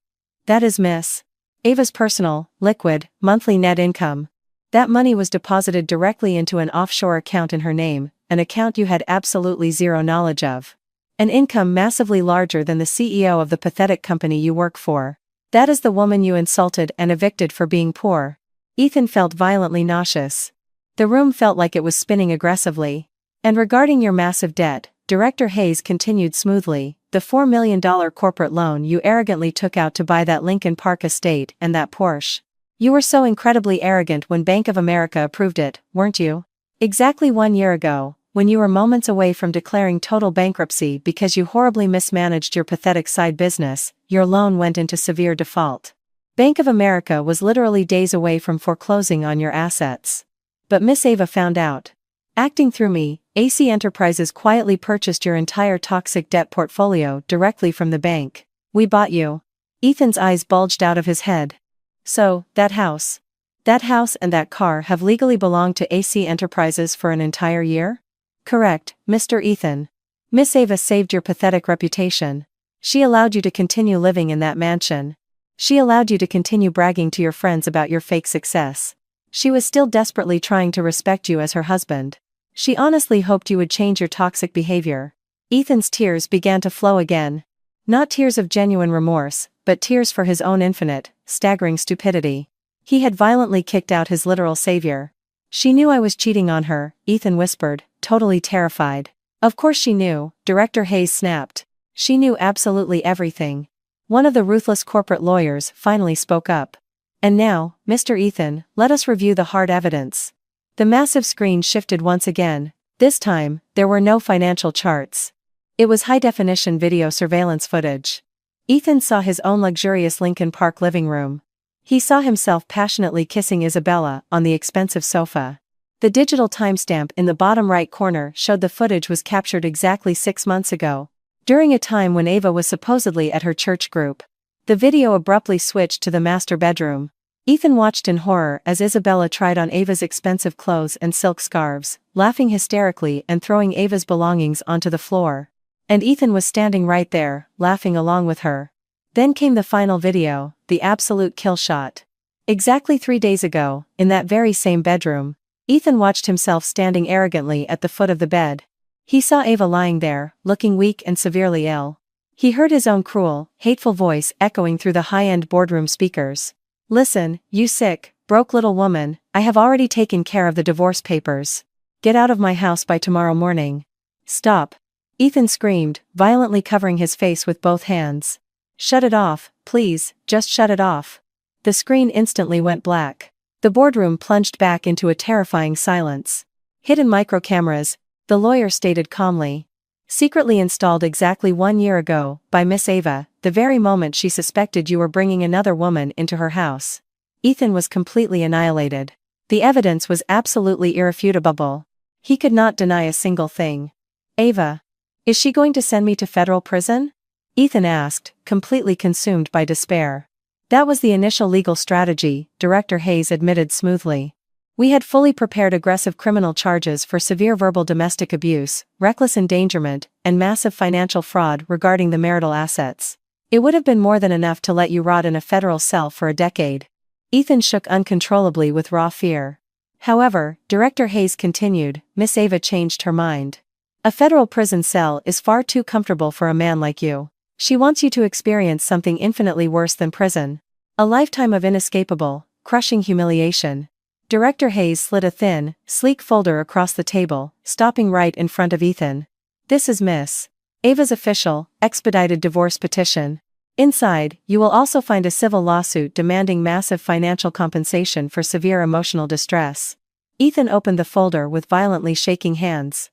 That is Miss Ava's personal, liquid, monthly net income. That money was deposited directly into an offshore account in her name, an account you had absolutely zero knowledge of. An income massively larger than the CEO of the pathetic company you work for. That is the woman you insulted and evicted for being poor. Ethan felt violently nauseous. The room felt like it was spinning aggressively. And regarding your massive debt, Director Hayes continued smoothly, the $4 million corporate loan you arrogantly took out to buy that Lincoln Park estate and that Porsche. You were so incredibly arrogant when Bank of America approved it, weren't you? Exactly 1 year ago, when you were moments away from declaring total bankruptcy because you horribly mismanaged your pathetic side business, your loan went into severe default. Bank of America was literally days away from foreclosing on your assets. But Miss Ava found out. Acting through me, AC Enterprises quietly purchased your entire toxic debt portfolio directly from the bank. We bought you. Ethan's eyes bulged out of his head. So, that house and that car have legally belonged to AC Enterprises for an entire year? Correct, Mr. Ethan. Miss Ava saved your pathetic reputation. She allowed you to continue living in that mansion. She allowed you to continue bragging to your friends about your fake success. She was still desperately trying to respect you as her husband. She honestly hoped you would change your toxic behavior. Ethan's tears began to flow again. Not tears of genuine remorse, but tears for his own infinite, staggering stupidity. He had violently kicked out his literal savior. She knew I was cheating on her, Ethan whispered, totally terrified. Of course she knew, Director Hayes snapped. She knew absolutely everything. One of the ruthless corporate lawyers finally spoke up. And now, Mr. Ethan, let us review the hard evidence. The massive screen shifted once again. This time, there were no financial charts. It was high-definition video surveillance footage. Ethan saw his own luxurious Lincoln Park living room. He saw himself passionately kissing Isabella on the expensive sofa. The digital timestamp in the bottom right corner showed the footage was captured exactly 6 months ago, during a time when Ava was supposedly at her church group. The video abruptly switched to the master bedroom. Ethan watched in horror as Isabella tried on Ava's expensive clothes and silk scarves, laughing hysterically and throwing Ava's belongings onto the floor. And Ethan was standing right there, laughing along with her. Then came the final video, the absolute kill shot. Exactly 3 days ago, in that very same bedroom, Ethan watched himself standing arrogantly at the foot of the bed. He saw Ava lying there, looking weak and severely ill. He heard his own cruel, hateful voice echoing through the high-end boardroom speakers. Listen, you sick, broke little woman, I have already taken care of the divorce papers. Get out of my house by tomorrow morning. Stop. Ethan screamed, violently covering his face with both hands. Shut it off, please, just shut it off. The screen instantly went black. The boardroom plunged back into a terrifying silence. Hidden microcameras, the lawyer stated calmly. Secretly installed exactly 1 year ago, by Miss Ava, the very moment she suspected you were bringing another woman into her house. Ethan was completely annihilated. The evidence was absolutely irrefutable. He could not deny a single thing. Ava. Is she going to send me to federal prison? Ethan asked, completely consumed by despair. That was the initial legal strategy, Director Hayes admitted smoothly. We had fully prepared aggressive criminal charges for severe verbal domestic abuse, reckless endangerment, and massive financial fraud regarding the marital assets. It would have been more than enough to let you rot in a federal cell for a decade. Ethan shook uncontrollably with raw fear. However, Director Hayes continued, Miss Ava changed her mind. A federal prison cell is far too comfortable for a man like you. She wants you to experience something infinitely worse than prison. A lifetime of inescapable, crushing humiliation. Director Hayes slid a thin, sleek folder across the table, stopping right in front of Ethan. This is Miss Ava's official, expedited divorce petition. Inside, you will also find a civil lawsuit demanding massive financial compensation for severe emotional distress. Ethan opened the folder with violently shaking hands.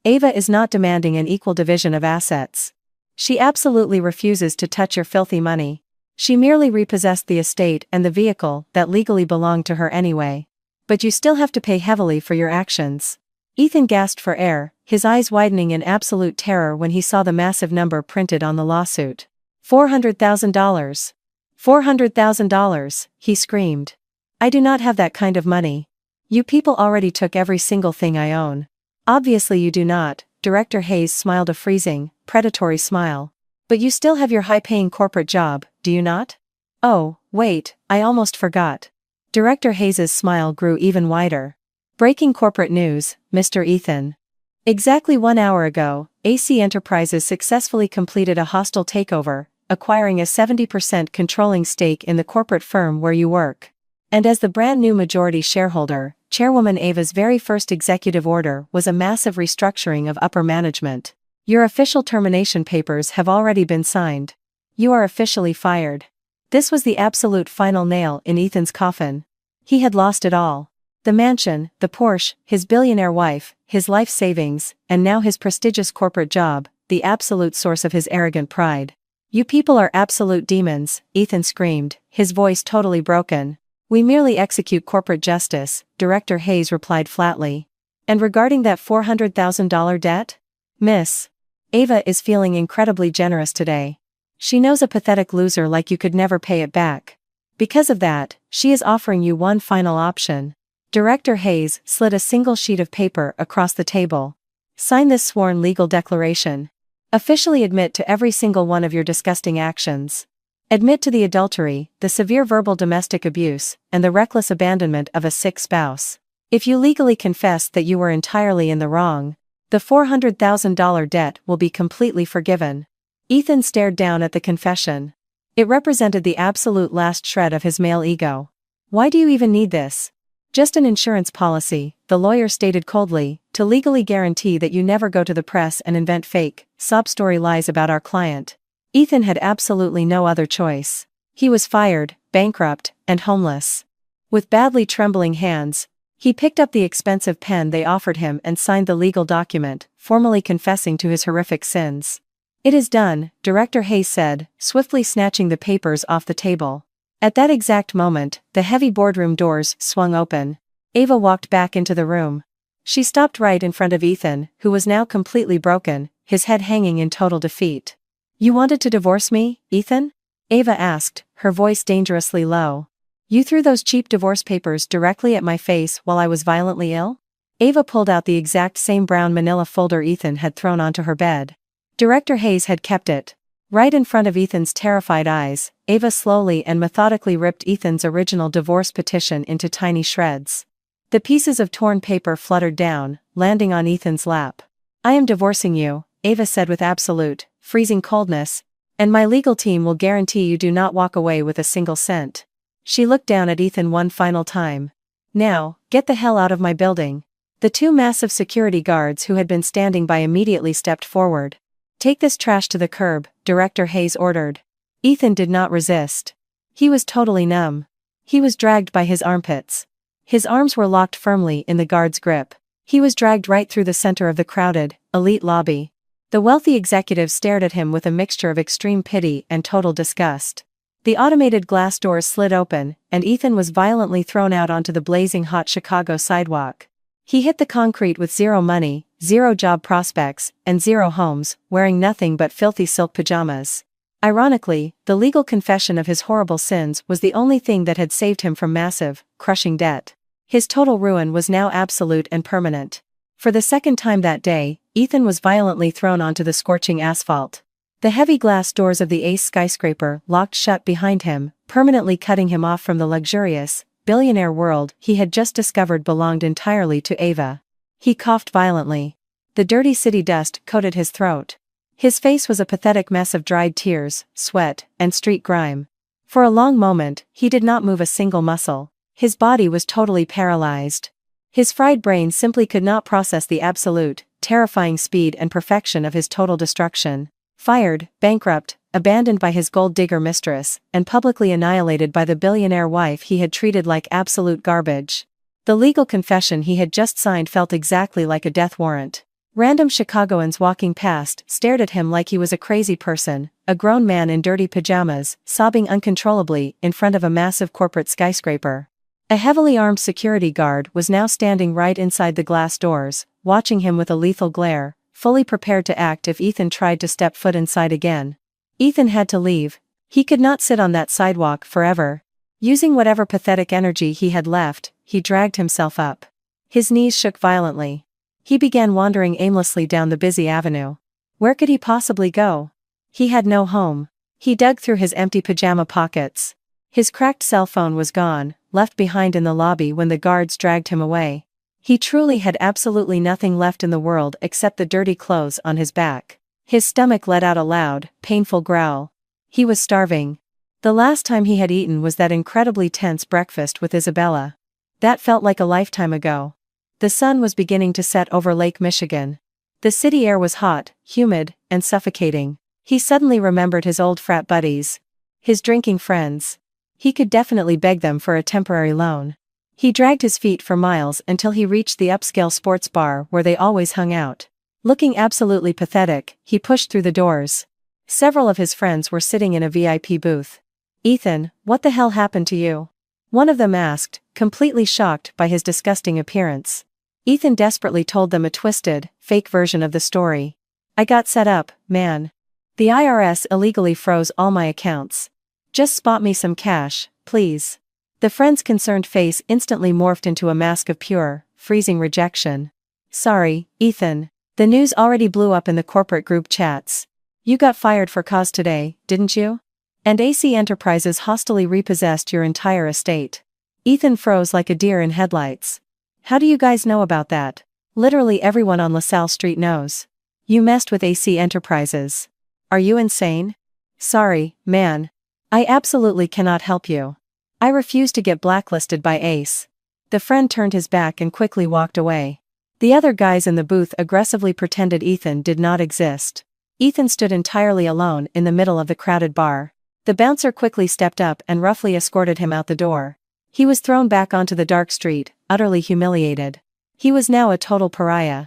Ava is not demanding an equal division of assets. She absolutely refuses to touch your filthy money. She merely repossessed the estate and the vehicle that legally belonged to her anyway. But you still have to pay heavily for your actions. Ethan gasped for air, his eyes widening in absolute terror when he saw the massive number printed on the lawsuit. $400,000. $400,000, he screamed. I do not have that kind of money. You people already took every single thing I own. Obviously you do not. Director Hayes smiled a freezing, predatory smile. But you still have your high-paying corporate job, do you not? Oh, wait, I almost forgot. Director Hayes's smile grew even wider. Breaking corporate news, Mr. Ethan. Exactly 1 hour ago, AC Enterprises successfully completed a hostile takeover, acquiring a 70% controlling stake in the corporate firm where you work. And as the brand new majority shareholder, Chairwoman Ava's very first executive order was a massive restructuring of upper management. Your official termination papers have already been signed. You are officially fired. This was the absolute final nail in Ethan's coffin. He had lost it all. The mansion, the Porsche, his billionaire wife, his life savings, and now his prestigious corporate job, the absolute source of his arrogant pride. You people are absolute demons, Ethan screamed, his voice totally broken. We merely execute corporate justice, Director Hayes replied flatly. And regarding that $400,000 debt? Miss Ava is feeling incredibly generous today. She knows a pathetic loser like you could never pay it back. Because of that, she is offering you one final option. Director Hayes slid a single sheet of paper across the table. Sign this sworn legal declaration. Officially admit to every single one of your disgusting actions. Admit to the adultery, the severe verbal domestic abuse, and the reckless abandonment of a sick spouse. If you legally confess that you were entirely in the wrong, the $400,000 debt will be completely forgiven. Ethan stared down at the confession. It represented the absolute last shred of his male ego. Why do you even need this? Just an insurance policy, the lawyer stated coldly, to legally guarantee that you never go to the press and invent fake, sob-story lies about our client. Ethan had absolutely no other choice. He was fired, bankrupt, and homeless. With badly trembling hands, he picked up the expensive pen they offered him and signed the legal document, formally confessing to his horrific sins. It is done, Director Hayes said, swiftly snatching the papers off the table. At that exact moment, the heavy boardroom doors swung open. Ava walked back into the room. She stopped right in front of Ethan, who was now completely broken, his head hanging in total defeat. You wanted to divorce me, Ethan? Ava asked, her voice dangerously low. You threw those cheap divorce papers directly at my face while I was violently ill? Ava pulled out the exact same brown manila folder Ethan had thrown onto her bed. Director Hayes had kept it. Right in front of Ethan's terrified eyes, Ava slowly and methodically ripped Ethan's original divorce petition into tiny shreds. The pieces of torn paper fluttered down, landing on Ethan's lap. I am divorcing you, Ava said with absolute, freezing coldness, and my legal team will guarantee you do not walk away with a single cent. She looked down at Ethan one final time. Now, get the hell out of my building. The two massive security guards who had been standing by immediately stepped forward. Take this trash to the curb, Director Hayes ordered. Ethan did not resist. He was totally numb. He was dragged by his armpits. His arms were locked firmly in the guard's grip. He was dragged right through the center of the crowded, elite lobby. The wealthy executive stared at him with a mixture of extreme pity and total disgust. The automated glass doors slid open, and Ethan was violently thrown out onto the blazing hot Chicago sidewalk. He hit the concrete with zero money, zero job prospects, and zero homes, wearing nothing but filthy silk pajamas. Ironically, the legal confession of his horrible sins was the only thing that had saved him from massive, crushing debt. His total ruin was now absolute and permanent. For the second time that day, Ethan was violently thrown onto the scorching asphalt. The heavy glass doors of the Ace skyscraper locked shut behind him, permanently cutting him off from the luxurious, billionaire world he had just discovered belonged entirely to Ava. He coughed violently. The dirty city dust coated his throat. His face was a pathetic mess of dried tears, sweat, and street grime. For a long moment, he did not move a single muscle. His body was totally paralyzed. His fried brain simply could not process the absolute, terrifying speed and perfection of his total destruction. Fired, bankrupt, abandoned by his gold digger mistress, and publicly annihilated by the billionaire wife he had treated like absolute garbage. The legal confession he had just signed felt exactly like a death warrant. Random Chicagoans walking past stared at him like he was a crazy person, a grown man in dirty pajamas, sobbing uncontrollably in front of a massive corporate skyscraper. A heavily armed security guard was now standing right inside the glass doors, watching him with a lethal glare, fully prepared to act if Ethan tried to step foot inside again. Ethan had to leave. He could not sit on that sidewalk forever. Using whatever pathetic energy he had left, he dragged himself up. His knees shook violently. He began wandering aimlessly down the busy avenue. Where could he possibly go? He had no home. He dug through his empty pajama pockets. His cracked cell phone was gone, left behind in the lobby when the guards dragged him away. He truly had absolutely nothing left in the world except the dirty clothes on his back. His stomach let out a loud, painful growl. He was starving. The last time he had eaten was that incredibly tense breakfast with Isabella. That felt like a lifetime ago. The sun was beginning to set over Lake Michigan. The city air was hot, humid, and suffocating. He suddenly remembered his old frat buddies. His drinking friends. He could definitely beg them for a temporary loan. He dragged his feet for miles until he reached the upscale sports bar where they always hung out. Looking absolutely pathetic, he pushed through the doors. Several of his friends were sitting in a VIP booth. "Ethan, what the hell happened to you?" one of them asked, completely shocked by his disgusting appearance. Ethan desperately told them a twisted, fake version of the story. "I got set up, man. The IRS illegally froze all my accounts. Just spot me some cash, please." The friend's concerned face instantly morphed into a mask of pure, freezing rejection. "Sorry, Ethan. The news already blew up in the corporate group chats. You got fired for cause today, didn't you? And AC Enterprises hostily repossessed your entire estate." Ethan froze like a deer in headlights. "How do you guys know about that?" "Literally everyone on LaSalle Street knows. You messed with AC Enterprises. Are you insane?" "Sorry, man. I absolutely cannot help you. I refuse to get blacklisted by Ace." The friend turned his back and quickly walked away. The other guys in the booth aggressively pretended Ethan did not exist. Ethan stood entirely alone in the middle of the crowded bar. The bouncer quickly stepped up and roughly escorted him out the door. He was thrown back onto the dark street, utterly humiliated. He was now a total pariah.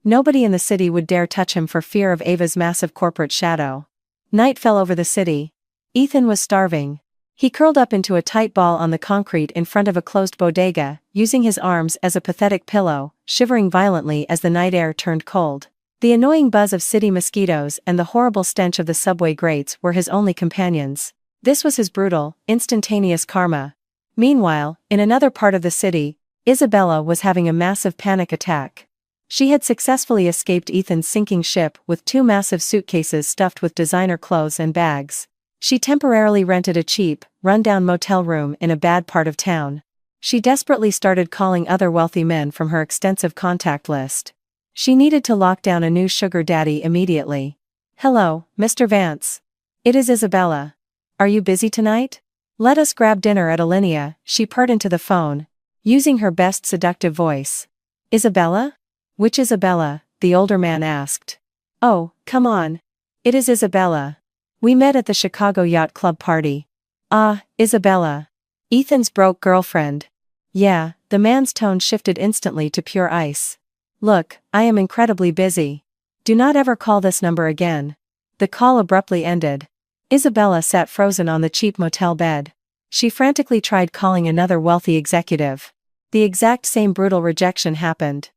Nobody in the city would dare touch him for fear of Ava's massive corporate shadow. Night fell over the city. Ethan was starving. He curled up into a tight ball on the concrete in front of a closed bodega, using his arms as a pathetic pillow, shivering violently as the night air turned cold. The annoying buzz of city mosquitoes and the horrible stench of the subway grates were his only companions. This was his brutal, instantaneous karma. Meanwhile, in another part of the city, Isabella was having a massive panic attack. She had successfully escaped Ethan's sinking ship with 2 massive suitcases stuffed with designer clothes and bags. She temporarily rented a cheap, run-down motel room in a bad part of town. She desperately started calling other wealthy men from her extensive contact list. She needed to lock down a new sugar daddy immediately. "Hello, Mr. Vance. It is Isabella. Are you busy tonight? Let us grab dinner at Alinea," she purred into the phone, using her best seductive voice. "Isabella? Which Isabella?" the older man asked. "Oh, come on. It is Isabella. We met at the Chicago Yacht Club party." "Ah, Isabella. Ethan's broke girlfriend." "Yeah," the man's tone shifted instantly to pure ice. "Look, I am incredibly busy. Do not ever call this number again." The call abruptly ended. Isabella sat frozen on the cheap motel bed. She frantically tried calling another wealthy executive. The exact same brutal rejection happened.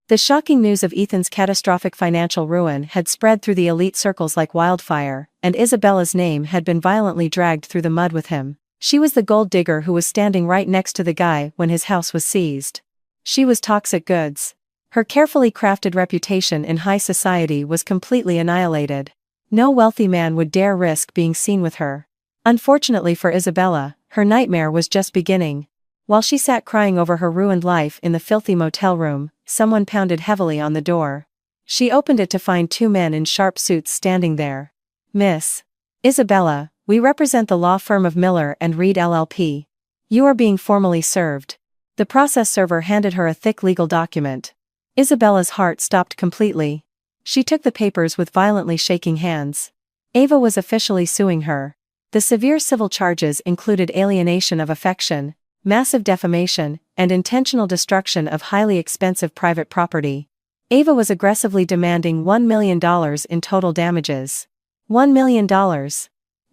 The shocking news of Ethan's catastrophic financial ruin had spread through the elite circles like wildfire, and Isabella's name had been violently dragged through the mud with him. She was the gold digger who was standing right next to the guy when his house was seized. She was toxic goods. Her carefully crafted reputation in high society was completely annihilated. No wealthy man would dare risk being seen with her. Unfortunately for Isabella, her nightmare was just beginning. While she sat crying over her ruined life in the filthy motel room, someone pounded heavily on the door. She opened it to find 2 men in sharp suits standing there. "Miss Isabella, we represent the law firm of Miller and Reed LLP. You are being formally served." The process server handed her a thick legal document. Isabella's heart stopped completely. She took the papers with violently shaking hands. Ava was officially suing her. The severe civil charges included alienation of affection, massive defamation, and intentional destruction of highly expensive private property. Ava was aggressively demanding $1 million in total damages. $1 million.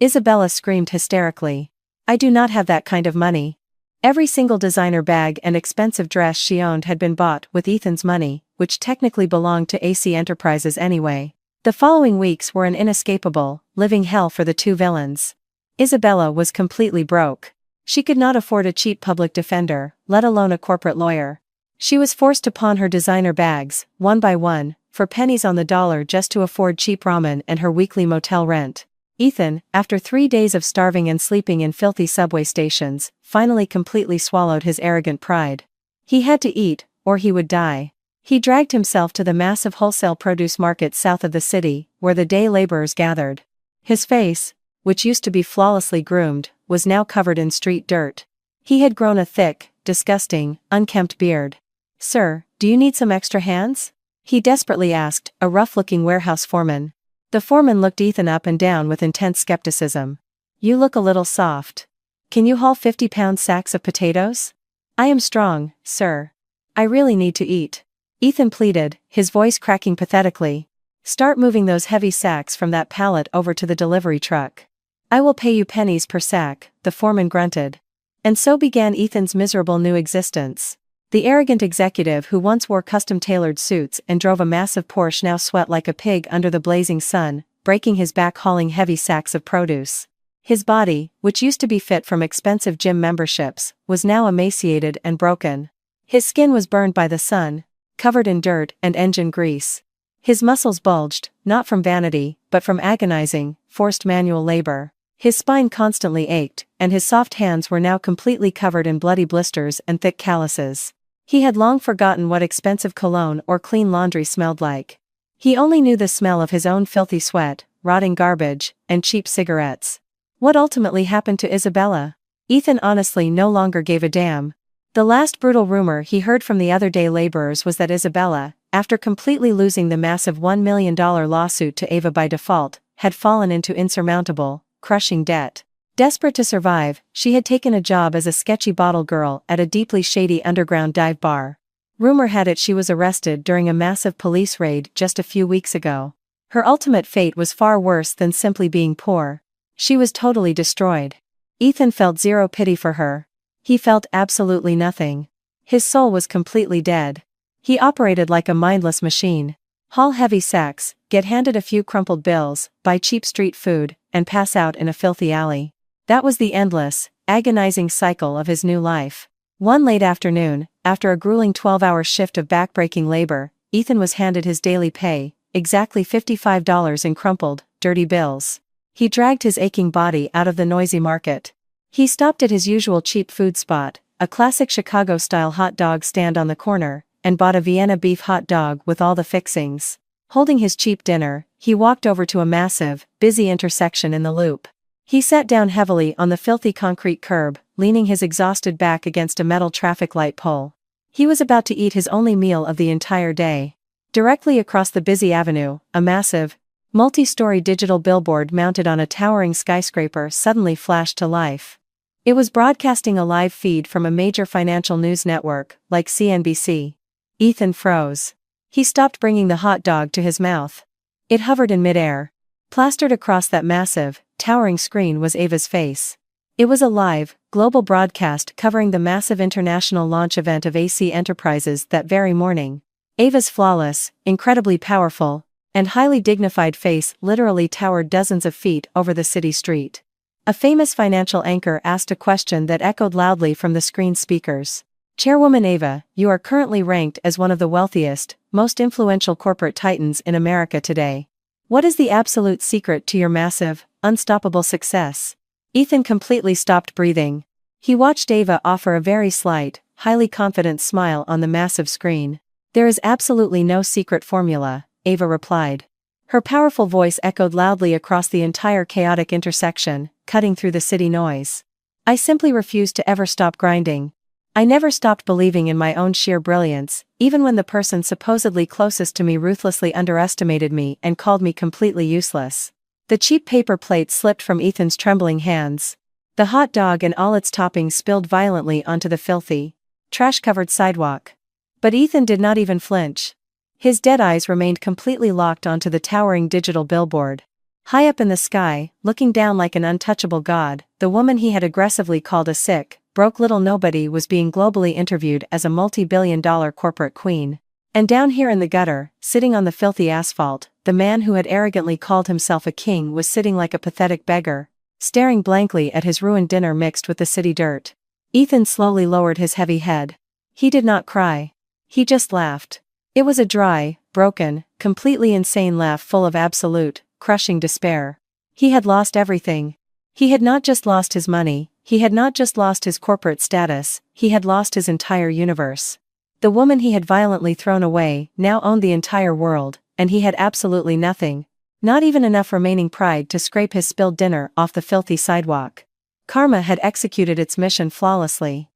Isabella screamed hysterically. I do not have that kind of money. Every single designer bag and expensive dress she owned had been bought with Ethan's money, which technically belonged to AC Enterprises anyway. The following weeks were an inescapable, living hell for the two villains. Isabella was completely broke. She could not afford a cheap public defender, let alone a corporate lawyer. She was forced to pawn her designer bags, one by one, for pennies on the dollar just to afford cheap ramen and her weekly motel rent. Ethan, after 3 days of starving and sleeping in filthy subway stations, finally completely swallowed his arrogant pride. He had to eat, or he would die. He dragged himself to the massive wholesale produce market south of the city, where the day laborers gathered. His face, which used to be flawlessly groomed, was now covered in street dirt. He had grown a thick, disgusting, unkempt beard. "Sir, do you need some extra hands?" he desperately asked, a rough-looking warehouse foreman. The foreman looked Ethan up and down with intense skepticism. "You look a little soft. Can you haul 50-pound sacks of potatoes?" "I am strong, sir. I really need to eat," Ethan pleaded, his voice cracking pathetically. "Start moving those heavy sacks from that pallet over to the delivery truck." "I will pay you pennies per sack," the foreman grunted. And so began Ethan's miserable new existence. The arrogant executive who once wore custom-tailored suits and drove a massive Porsche now sweat like a pig under the blazing sun, breaking his back hauling heavy sacks of produce. His body, which used to be fit from expensive gym memberships, was now emaciated and broken. His skin was burned by the sun, covered in dirt and engine grease. His muscles bulged, not from vanity, but from agonizing, forced manual labor. His spine constantly ached, and his soft hands were now completely covered in bloody blisters and thick calluses. He had long forgotten what expensive cologne or clean laundry smelled like. He only knew the smell of his own filthy sweat, rotting garbage, and cheap cigarettes. What ultimately happened to Isabella? Ethan honestly no longer gave a damn. The last brutal rumor he heard from the other day laborers was that Isabella, after completely losing the massive $1 million lawsuit to Ava by default, had fallen into insurmountable, crushing debt. Desperate to survive, she had taken a job as a sketchy bottle girl at a deeply shady underground dive bar. Rumor had it she was arrested during a massive police raid just a few weeks ago. Her ultimate fate was far worse than simply being poor. She was totally destroyed. Ethan felt zero pity for her. He felt absolutely nothing. His soul was completely dead. He operated like a mindless machine. Haul heavy sacks, get handed a few crumpled bills, buy cheap street food, and pass out in a filthy alley. That was the endless, agonizing cycle of his new life. One late afternoon, after a grueling 12-hour shift of backbreaking labor, Ethan was handed his daily pay, exactly $55 in crumpled, dirty bills. He dragged his aching body out of the noisy market. He stopped at his usual cheap food spot, a classic Chicago-style hot dog stand on the corner, and bought a Vienna beef hot dog with all the fixings. Holding his cheap dinner, he walked over to a massive, busy intersection in the Loop. He sat down heavily on the filthy concrete curb, leaning his exhausted back against a metal traffic light pole. He was about to eat his only meal of the entire day. Directly across the busy avenue, a massive, multi-story digital billboard mounted on a towering skyscraper suddenly flashed to life. It was broadcasting a live feed from a major financial news network, like CNBC. Ethan froze. He stopped bringing the hot dog to his mouth. It hovered in midair. Plastered across that massive, towering screen was Ava's face. It was a live, global broadcast covering the massive international launch event of AC Enterprises that very morning. Ava's flawless, incredibly powerful, and highly dignified face literally towered dozens of feet over the city street. A famous financial anchor asked a question that echoed loudly from the screen speakers. "Chairwoman Ava, you are currently ranked as one of the wealthiest, most influential corporate titans in America today. What is the absolute secret to your massive, unstoppable success?" Ethan completely stopped breathing. He watched Ava offer a very slight, highly confident smile on the massive screen. "There is absolutely no secret formula," Ava replied. Her powerful voice echoed loudly across the entire chaotic intersection, cutting through the city noise. "I simply refuse to ever stop grinding. I never stopped believing in my own sheer brilliance, even when the person supposedly closest to me ruthlessly underestimated me and called me completely useless." The cheap paper plate slipped from Ethan's trembling hands. The hot dog and all its toppings spilled violently onto the filthy, trash-covered sidewalk. But Ethan did not even flinch. His dead eyes remained completely locked onto the towering digital billboard. High up in the sky, looking down like an untouchable god, the woman he had aggressively called a sick, broke little nobody was being globally interviewed as a multi-billion-dollar corporate queen. And down here in the gutter, sitting on the filthy asphalt, the man who had arrogantly called himself a king was sitting like a pathetic beggar, staring blankly at his ruined dinner mixed with the city dirt. Ethan slowly lowered his heavy head. He did not cry. He just laughed. It was a dry, broken, completely insane laugh full of absolute, crushing despair. He had lost everything. He had not just lost his money, he had not just lost his corporate status, he had lost his entire universe. The woman he had violently thrown away now owned the entire world, and he had absolutely nothing. Not even enough remaining pride to scrape his spilled dinner off the filthy sidewalk. Karma had executed its mission flawlessly.